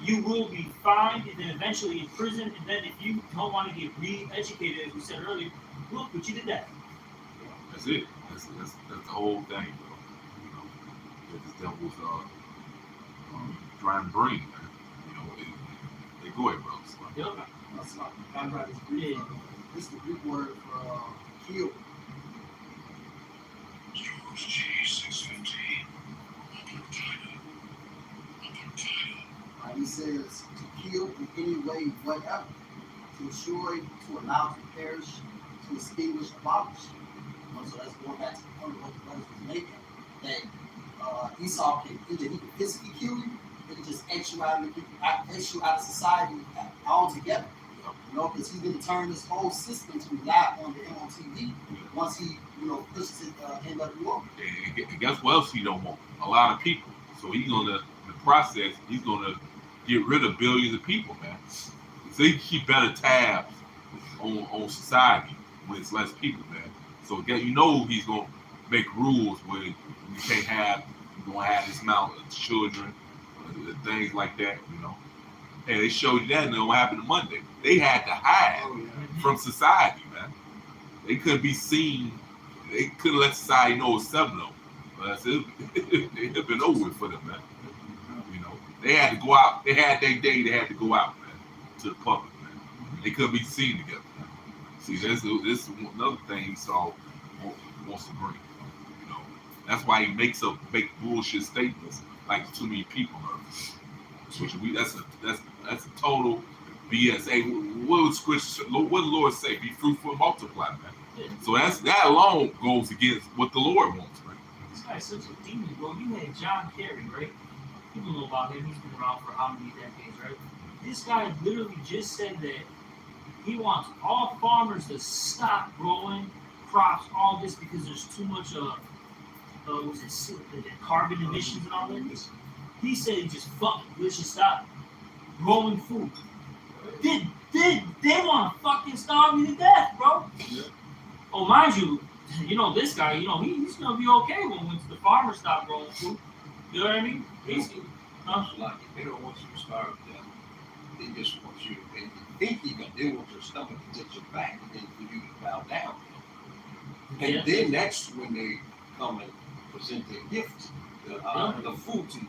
you will be fined and then eventually in prison. And then if you don't want to get re-educated, as we said earlier, look, but you did that. That's it. That's the whole thing, that this devil's trying to bring, man. They go ahead, brothers. Yep. That's not this Greek. This is the Greek word for kill. He says to kill in any way, whatever, to destroy, to allow to perish, to extinguish, abolish. So that's going back to the point of what the brothers was making. That Esau can either he can physically kill you, or he can just X you out of society altogether. Because he's going to turn this whole system to rely on the MOTV once he, pushes it NWO. And guess what else he don't want? A lot of people. So he's gonna, in the process, he's gonna get rid of billions of people, man. So he can keep better tabs on society when it's less people, man. So he's gonna make rules where you can't have, you're gonna have this amount of children, things like that, Hey, they showed you that, and what happened on Monday. They had to hide from society, man. They couldn't be seen. They couldn't let society know it was 7 of them. But it had been over with for them, man. They had to go out. They had their day. They had to go out, man, to the public, man. They couldn't be seen together, man. See, this is another thing Esau wants to bring. That's why he makes up fake bullshit statements like too many people are. That's a total BS. Hey, what the Lord say? Be fruitful and multiply, man. So that alone goes against what the Lord wants, right? This guy's such a demon, bro. You had John Kerry, right? People know about him. He's been around for how many decades, right? This guy literally just said that he wants all farmers to stop growing crops, all this because there's too much the carbon emissions and all that. He said he just let's just stop growing food. They want to fucking starve me to death, bro. Yeah. Oh, mind you, this guy, he's gonna be okay when the farmers stop growing food. You know what I mean? Like they don't want you to starve to death. They just want you to think they want your stomach to touch your back and then for you to bow down. And then that's when they come and present their gift, the food to you.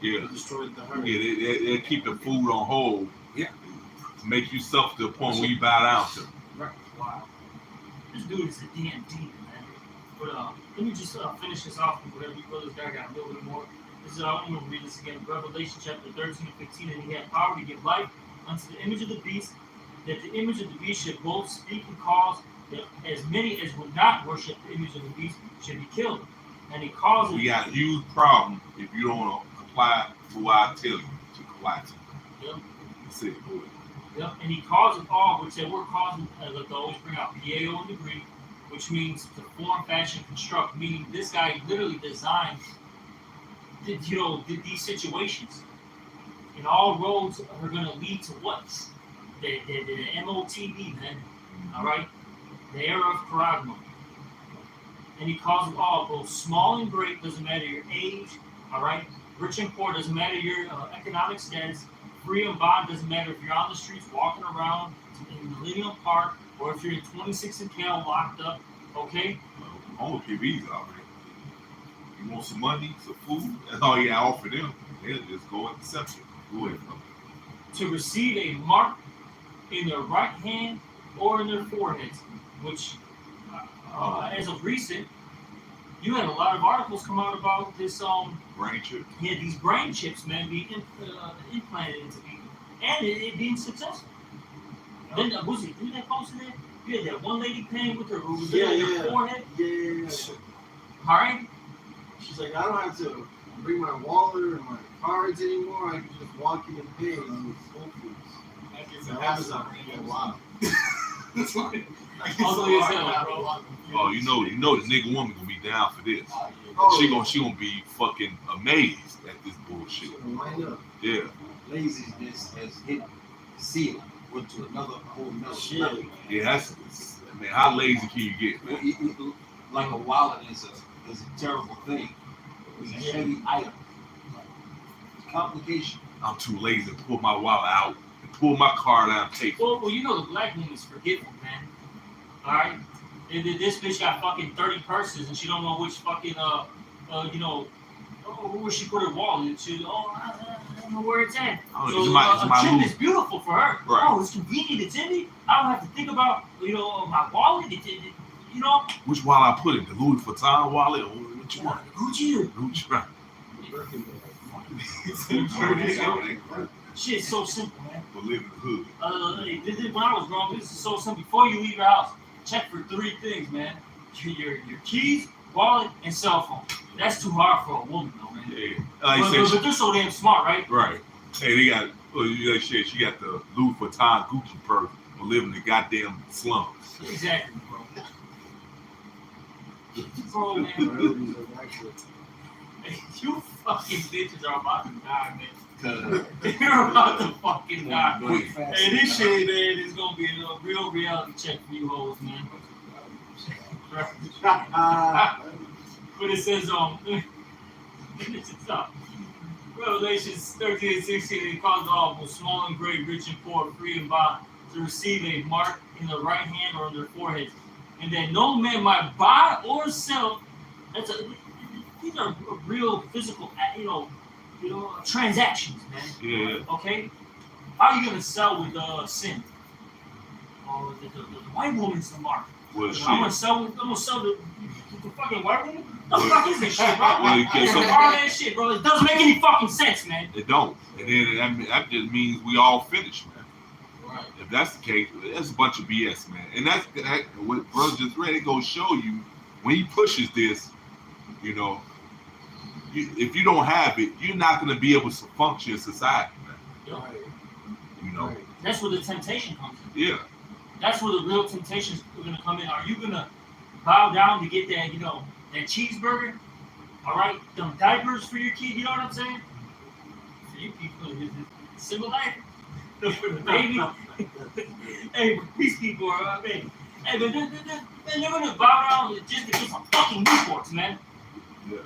Yeah. Destroyed the herd. Yeah, they keep the food on hold. Yeah. To make you suffer to the point where you bow down to. Right. Wow. This dude is a damn demon, man. But let me just finish this off with whatever you brothers got a little bit more. This is I'm going to read this again. Revelation chapter 13 and 15. And he had power to give life unto the image of the beast, that the image of the beast should both speak and cause that as many as would not worship the image of the beast should be killed. And he caused We got a huge problem if you don't comply to what I tell you to comply to. Yep. That's it. Go ahead. Yep. And he caused it all, which they were causing, like they always bring out, PAO in the Greek, which means to form, fashion, construct, meaning this guy literally designed, these situations. And all roads are going to lead to what? The MOTB, man. All right? The era of Paragma. And he calls it all, both small and great, doesn't matter your age, all right? Rich and poor, doesn't matter your economic status. Free and bond, doesn't matter if you're on the streets walking around in Millennium Park or if you're in 26 and Cal locked up, okay? All the PBs out there. You want some money, some food? That's all you got to offer them. They'll just go and accept it. Go ahead, brother. To receive a mark in their right hand or in their foreheads, which, as of recent, you had a lot of articles come out about this. Brain chip. Yeah, these brain chips, man, being implanted into people, and it being successful. Then was it? Didn't they post it? You had that one lady paying with her who was in her forehead. Yeah. All right. She's like, I don't have to bring my wallet or my cards anymore. I can just walk in and pay with Whole Foods. That gets So an Amazon. Yeah, wow. That's like, Ugly as hell, bro. Oh, you know the nigga woman gonna be down for this. Oh, She gonna be fucking amazed at this bullshit. Line up. Yeah. Laziness has hit the ceiling, went to whole nother Shit. level. Yeah, that's man. How lazy can you get, man? Like a wallet is a terrible thing. It's a heavy item. It's complication. I'm too lazy to pull my wallet out and pull my card out and take it. Well, the black woman's forgetful, man. All right. This bitch got fucking 30 purses and she don't know which fucking where she put her wallet. I don't know where it's at. Oh, So it's my a move. trip is beautiful for her. Right. Oh, it's convenient. It's in me. I don't have to think about my wallet. Which wallet I put in? The Louis Vuitton wallet or what you want? Gucci. Right. Shit's so simple, man. For living the hood. When I was growing up, this is so simple. Before you leave your house, check for 3 things, man. Your keys, wallet, and cell phone. That's too hard for a woman, though, man. Yeah. But they're so damn smart, right? Right. Hey, they got. Like shit, she got the Louis Vuitton Gucci purse for living in the goddamn slums. Exactly, bro. Bro, man. You fucking bitches are about to die, man. You're about to fucking die. Hey, this shit, man, is gonna be a real reality check for you hoes, man. But it says, this is up. Revelations 13 and 16, it calls all both small and great, rich and poor, free and bond, to receive a mark in the right hand or in their foreheads, and that no man might buy or sell. These are real physical, transactions, man. Yeah. Okay? How are you gonna sell with sin? Or the white woman's the mark. Well, I'm shit. gonna sell the fucking white woman? The fuck is this shit, bro? Well, you can't- It's a hard ass shit, bro. It doesn't make any fucking sense, man. It don't. And then that just means we all finished, man. Right. If that's the case, that's a bunch of BS, man. And that's what brother just read. It goes show you when he pushes this, if you don't have it, you're not going to be able to function in society, man. Yep. That's where the temptation comes in. Yeah. That's where the real temptations are gonna come in. Are you gonna bow down to get that, that cheeseburger? All right, them diapers for your kid. You know what I'm saying? For you people, it's single diaper for the baby. Hey, these people are baby. Hey, but they're gonna bow down just to get some fucking Newports, man. Yeah.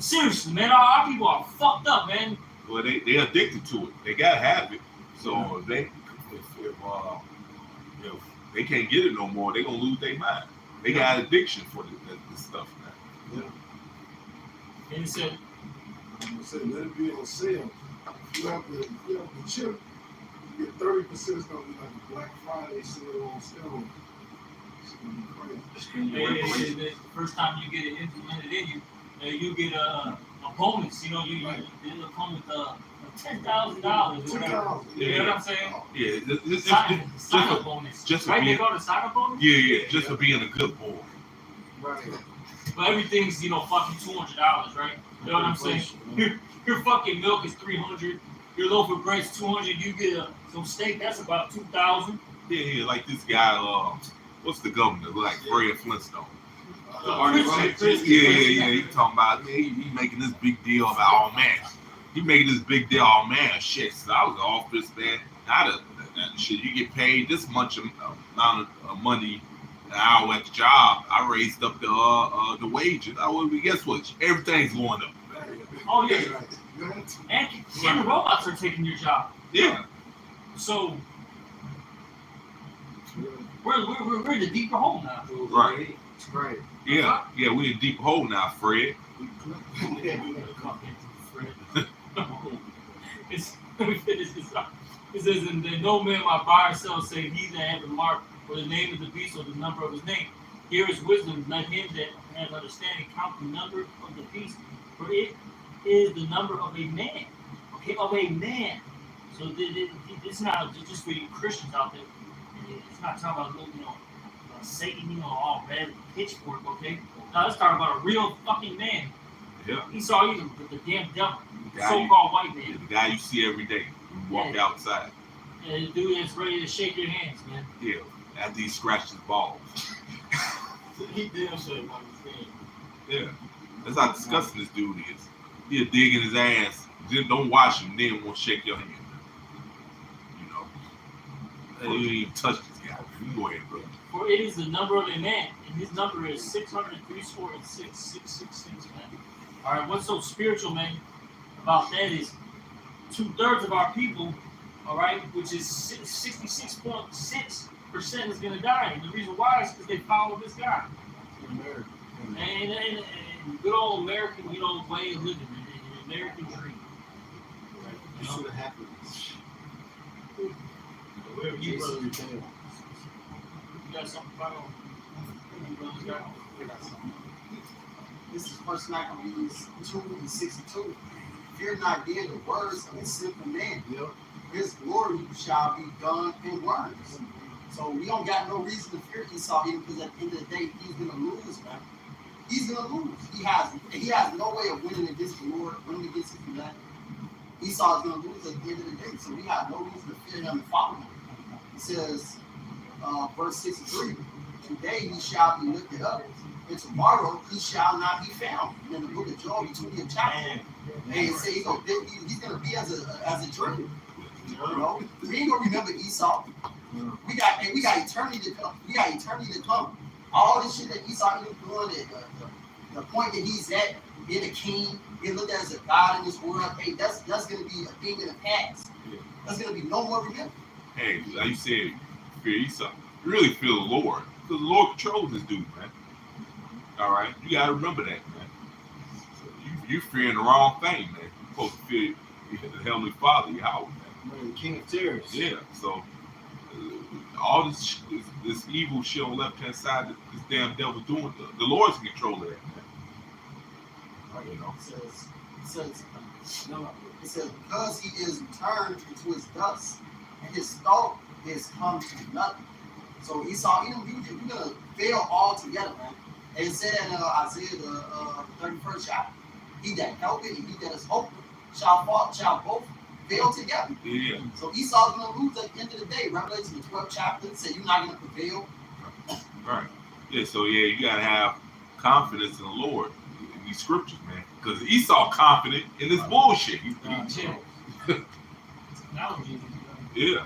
Seriously, man, our people are fucked up, man. Well, they addicted to it. They gotta have it. So if they can't get it no more, they gonna lose their mind. They got addiction for this stuff, man. Yeah. And it said, let it be on sale. You have the chip. You get 30%. It's gonna be like a Black Friday sale on steroids. It's gonna be crazy. the first time you get it implemented in you, you get a bonus. You know, it'll come with $10,000. $2,000. You know what I'm saying? Yeah, Sign up bonus. just for right? They being, call it a sign up bonus. yeah, just for being a good boy. Right. But everything's fucking $200, right? You know what I'm saying? Your fucking milk is $300. Your loaf of bread's $200. You get some steak, that's about $2,000. Yeah, like this guy. What's the governor? Like Fred Flintstone. Yeah. He talking about, man, he making this big deal about, oh man, shit. So I was in office, man. Shit, you get paid this much amount of money an hour at the job. I raised up the wages. Guess what? Everything's going up. Oh yeah. And the robots are taking your job. Yeah. So we're in the deeper hole now. Right. Right. Yeah, we're in a deep hole now, Fred. Let me finish this up. It says, and then no man might buy or sell, save he that hath the mark or the name of the beast or the number of his name. Here is wisdom. Let him that has understanding count the number of the beast, for it is the number of a man. Okay, of a man. So it's not just for you Christians out there. It's not talking about Satan, all red pitchfork. Okay, now let's talk about a real fucking man. Yeah. He saw you, the damn devil, guy so-called white man. The guy you see every day when you walk outside. Yeah, the dude that's ready to shake your hands, man. Yeah, after he scratched his balls. He damn sure about his hand. Yeah, that's how disgusting this dude is. He'll dig in his ass. Just don't wash him, then won't shake your hand. You ain't even touch this guy. You go ahead, bro. For it is the number of a man, and his number is 666, man. All right, what's so spiritual, man, about that is 2/3 of our people, all right, which is 66.6% is going to die. And the reason why is because they follow this guy. And good old American, way of living, the American dream. You should have happened. You got something about This is First Maccabees 2:62. Fear not, dear, the words of a simple man. His glory shall be done in words. So we don't got no reason to fear Esau, even because at the end of the day, he's gonna lose, man. He's gonna lose. He has no way of winning against the Lord, winning against him. Esau is gonna lose at the end of the day. So we have no reason to fear him and follow him. It says, verse 63, today he shall be lifted up, and tomorrow he shall not be found. And in the book of Job, the 20th chapter, they say he's gonna be as a dream. We ain't gonna remember Esau. We got eternity to come. All this shit that Esau is doing, the point that he's at, being a king, being looked at as a god in this world, hey, that's gonna be a thing in the past. There's gonna be no more remembrance. Hey, like you said, fear Esau. You really feel the Lord, because the Lord controls this dude, man. All right, you gotta remember that, man. You're fearing the wrong thing, man. You're supposed to fear the Heavenly Father, Yahweh, man. The King of Terrors. Yeah, so all this evil shit on the left hand side that this damn devil doing, the Lord's in control of that, man. It says, because he is returned into his dust, and his thought is come to nothing. So Esau, you're gonna fail altogether, man. And it said in Isaiah the 31st chapter, he that helpeth and he that is hopeful shall both fail together. Yeah. So Esau's gonna lose at the end of the day. Revelation the 12th chapter said you're not gonna prevail. Right. Yeah. So you gotta have confidence in the Lord in these scriptures, man. Because Esau confident in this bullshit. Yeah.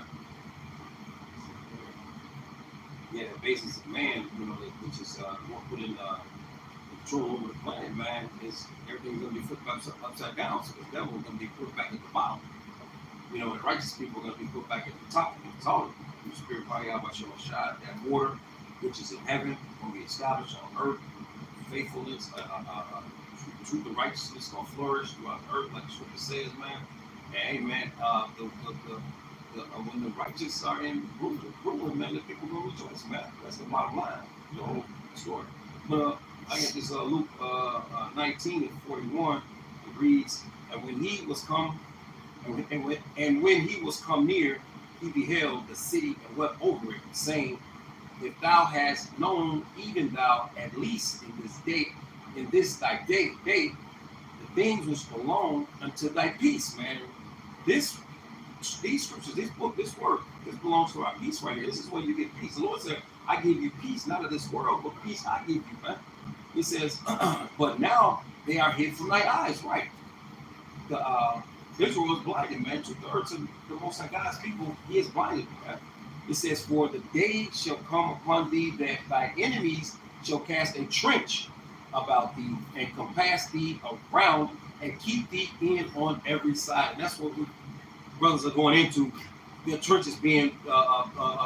Yeah, the basis of man, which is put in control over the planet, man, is everything's gonna be flipped upside down. So the devil is gonna be put back at the bottom. And righteous people are gonna be put back at the top. It's all the spirit probably out by showing shot that order, which is in heaven, gonna be established on earth. Faithfulness, truth and righteousness gonna flourish throughout the earth, like the scripture says, man. And hey, man, when the righteous are in ruling, man, the people gonna rejoice, man. That's the bottom line, the whole story. But I got this Luke 19:41. reads, and when he was come, and when he was come near, he beheld the city and wept over it, saying, if thou hast known, even thou, at least in this thy day, the things which belong unto thy peace, man. These scriptures, this book, this word, this belongs to our peace right here. This is where you get peace. The Lord said, I give you peace, not of this world, but peace I give you, man. He says, but now they are hid from thy eyes, right? The Israel was blinded, man. 2/3 of the Most High God's people, he is blinded, man. It says, for the day shall come upon thee that thy enemies shall cast a trench about thee and compass thee around and keep thee in on every side. And that's what we brothers are going into. The trench is being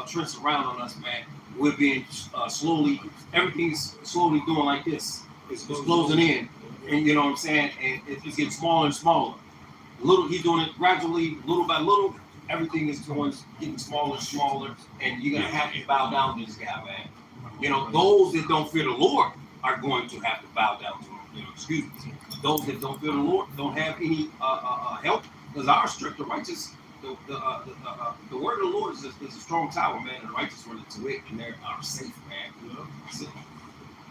trenched around on us, man. We're being slowly, everything's slowly doing like this. It's closing in. And you know what I'm saying? And it's getting smaller and smaller. He's doing it gradually, little by little. Everything is getting smaller and smaller, and you're gonna have to bow down to this guy, man. You know, those that don't fear the Lord are going to have to bow down to him. You know, excuse me. Those that don't fear the Lord don't have any help, because our strict, the righteous, the word of the Lord is a strong tower, man. And the righteous run into it, and they are safe, man. You know? So,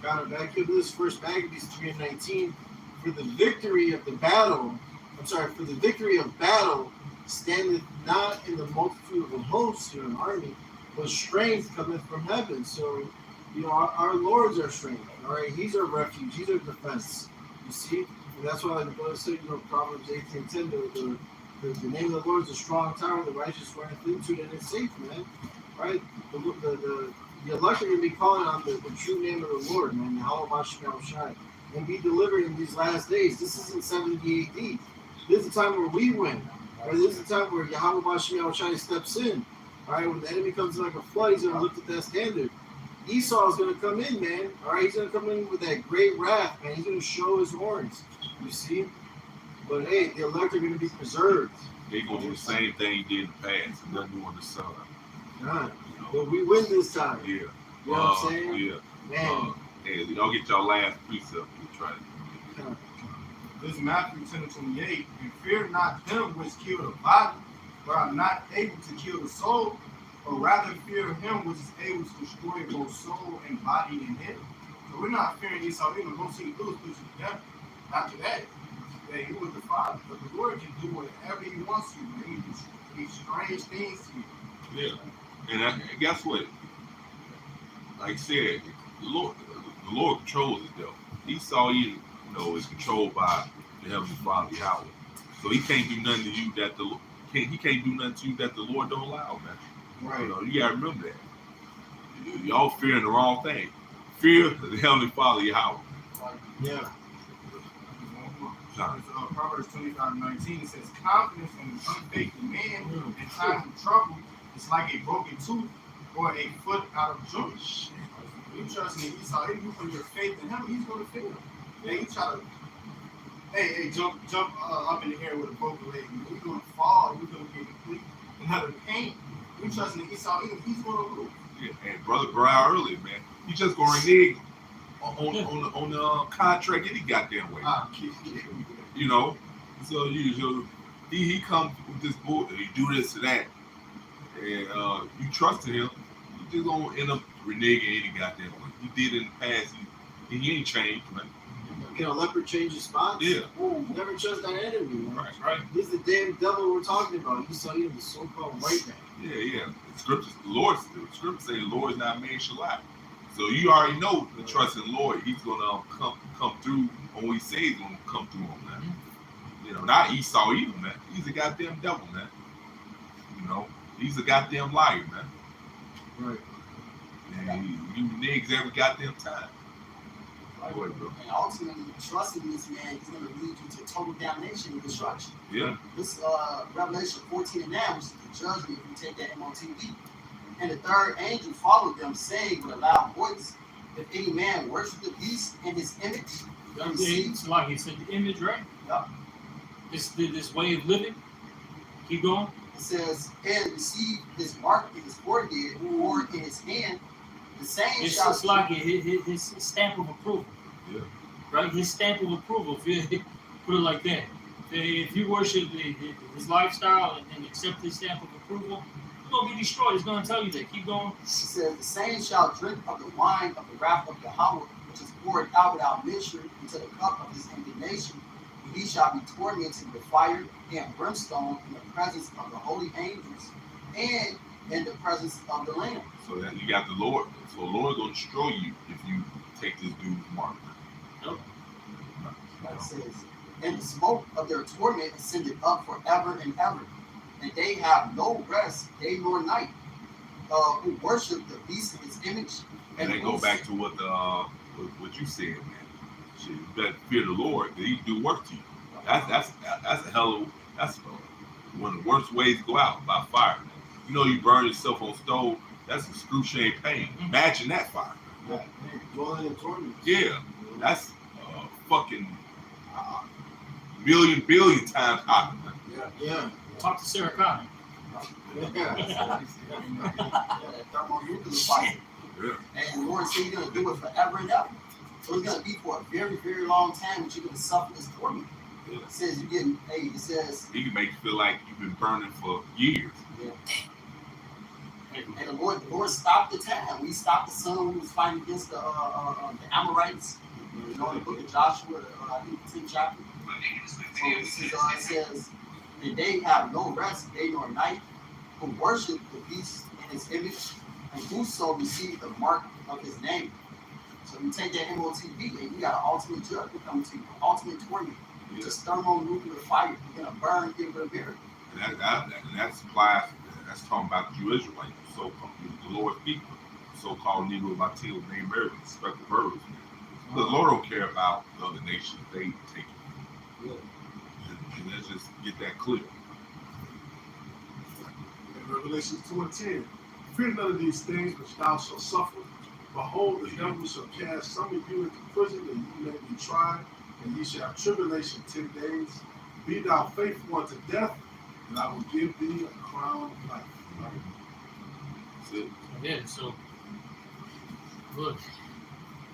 Got it back into this first Maccabees 3:19. For the victory of battle standeth not in the multitude of the hosts or an army, but strength cometh from heaven. So, you know, our Lord's our strength. All right, He's our refuge. He's our defense. You see, and that's why the Bible says, you know, Proverbs 18:10, the name of the Lord is a strong tower. The righteous runneth into it, and it's safe, man. Right? The elect are going to be calling on the true name of the Lord, man, Yahweh Shemel Shai, and be delivered in these last days. This isn't 70 AD. This is the time where we win. Right? This is the time where Yahweh Shemel Shai steps in. All right, when the enemy comes in like a flood, he's going to lift up that standard. Esau is going to come in, man. All right, he's going to come in with that great wrath, man. He's going to show his horns. You see? But hey, the elect are going to be preserved. They're going to do the same thing he did in the past, and nothing new on the sun. Right. But we win this time. Yeah. You know what I'm saying? Yeah. Man. Hey, y'all get y'all last precept. We try to. This is Matthew 10:28. And fear not them which kill the body, but are not able to kill the soul, but rather fear him which is able to destroy both soul and body in hell. So we're not fearing Esau. We're going to see the put you to death. After that, he was the Father. But the Lord can do whatever he wants to. He can do these strange things to you. Yeah. And guess what? Like I said, the Lord controls it though. Esau, you know, is controlled by the Heavenly Father, Yahweh. So he can't do nothing to you that he can't do nothing to you that the Lord don't allow, man. Right. You know, you gotta remember that. Y'all fearing the wrong thing. Fear the Heavenly Father, Yahweh. Yeah. Proverbs 25:19 says, confidence in an unfaithful man in times of trouble is like a broken tooth or a foot out of joint. You trust in Esau, if you put your faith in him, he's going to fail. Yeah, you try to, jump up in the air with a broken leg. You're going to fall. You're going to get complete another pain. You trust in Esau, he's going to lose. Yeah, and Brother Brown earlier, man, he just going to renege on the contract any goddamn way. You know, so he comes with this bull, you do this or that, and you trust in him, you just gonna end up reneging any goddamn way. He did it in the past, he ain't changed, man. Can a leopard change his spots? Yeah. Ooh, never trust that enemy, man. Right. He's the damn devil we're talking about. You saw him, the so-called white man. Yeah. The scriptures say the Lord is not man shall lie. So you already know the trust in the Lord, he's gonna come through on what he says he's gonna come through on that. You know, not Esau either, man. He's a goddamn devil, man. You know, he's a goddamn liar, man. Right. And he reneges every goddamn time. Go ahead, bro. And ultimately, trusting this man is going to lead you to total damnation and destruction. Yeah. This Revelation 14:9, which is the judgment, if you take that MOTV. And the third angel followed them, saying with a loud voice, if any man worship the beast in his image, It's like he said, the image, right? Yeah. This way of living. Keep going. It says, and receive his mark in his forehead or in his hand, the same It's shall like his stamp of approval. Yeah. Right? His stamp of approval. Put Put it like that. If you worship his lifestyle and accept his stamp of approval, you're going to be destroyed. It's going to tell you that. Keep going. He says, the same shall drink of the wine of the wrath of Yahweh, which is poured out without measure into the cup of his indignation. And he shall be tormented with fire and brimstone in the presence of the holy angels and in the presence of the Lamb. So that you got the Lord. So the Lord gonna destroy you if you take this dude's mark. Yep. Like it says, and the smoke of their torment ascended up forever and ever, and they have no rest day nor night, who worship the beast in his image. And they go back to what you said, man. Shit, you better fear the Lord, that he do work to you. That's a hell of one of the worst ways to go out, by fire. You know, you burn yourself on stove, that's excruciating pain. Imagine that fire. Yeah. Dwelling in torment. Yeah, that's fucking million billion times hotter. Yeah. Talk to Sarah Connor. That thermonuclear fire. Yeah. And the Lord said he's going to do it forever and ever. So it's going to be for a very, very long time that you're going to suffer this torment. Yeah. It says you're getting, it says, He can make you feel like you've been burning for years. and the Lord stopped the time. We stopped the sun when we was fighting against the Amorites. You know, in the book of Joshua, I think the 10th chapter. So this is, it says, and they have no rest day nor night, who worship the beast in his image, and whoso receive the mark of his name. So you take that MOTB, and you got an ultimate judgment coming to you, ultimate torment. Yeah. Just thermonuclear fire. You're gonna burn, get rid of it. And that applies. That's talking about the Jew Israelites, so-called the Lord's people, so-called Negro Latino named Americans, respective verbs. The Lord don't care about the other nations. They take it. Yeah. And let's just get that clear. In Revelation 2:10, fear none of these things which thou shalt suffer. Behold, the devil shall cast some of you into prison, that you may be tried, and ye shall have tribulation 10 days. Be thou faithful unto death, and I will give thee a crown of life. That's it. Yeah, so look,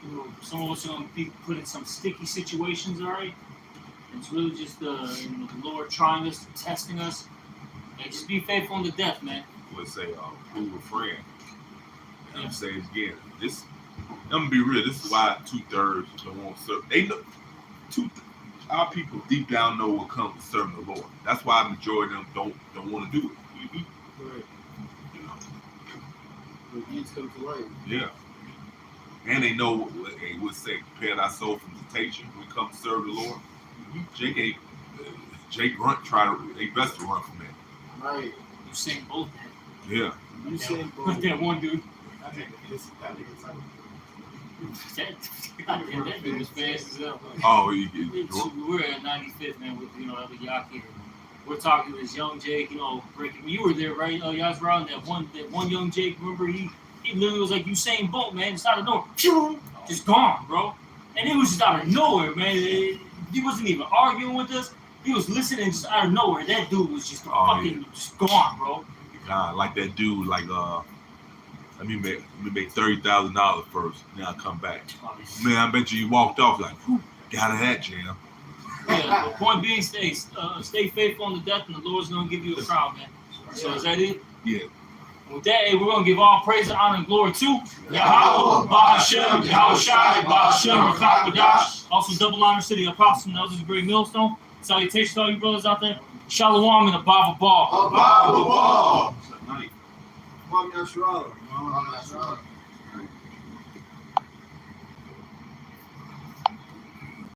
you know, some of us are gonna be put in some sticky situations, all right? It's really just the Lord trying us, testing us, and just be faithful unto death, man. Let's say prove a friend. And I'm saying it again, this. I'm gonna be real. This is why 2/3 don't want to serve. They know our people deep down know what comes with serving the Lord. That's why the majority of them don't want to do it. Right. You know. The deeds come to light. Yeah. And they know what they would say, prepare thy soul from temptation when we come to serve the Lord. Jake Grunt they best to run from that. Right. You saying both that. Yeah. You say That one dude. I think this that nigga's like That dude was fast as hell. Oh, We're at 95th, man, with other Yaki. We're talking to this young Jake, breaking. You were there, right? Yasra, that one young Jake. Remember, he literally was like Usain Bolt, man. Just out of nowhere, just gone, bro. And it was just out of nowhere, man. He wasn't even arguing with us. He was listening just out of nowhere. That dude was just just gone, bro. Like that dude, like let me make $30,000 first, then I'll come back. Man, I bet you walked off like, whew, got out of that jam. Yeah, the point being, stay faithful unto death, and the Lord's gonna give you a crown, man. So is that it? Yeah. With that, we're gonna give all praise, honor, and glory to Yahweh, Ba'ashem, Yahushai, Ba'ashem, Rakakadash. Also, double honors to the apostles and elders of Great Millstone. Salutations to all you brothers out there. Shalom and a Baba Ball. A Bible ball. Mom Yashara.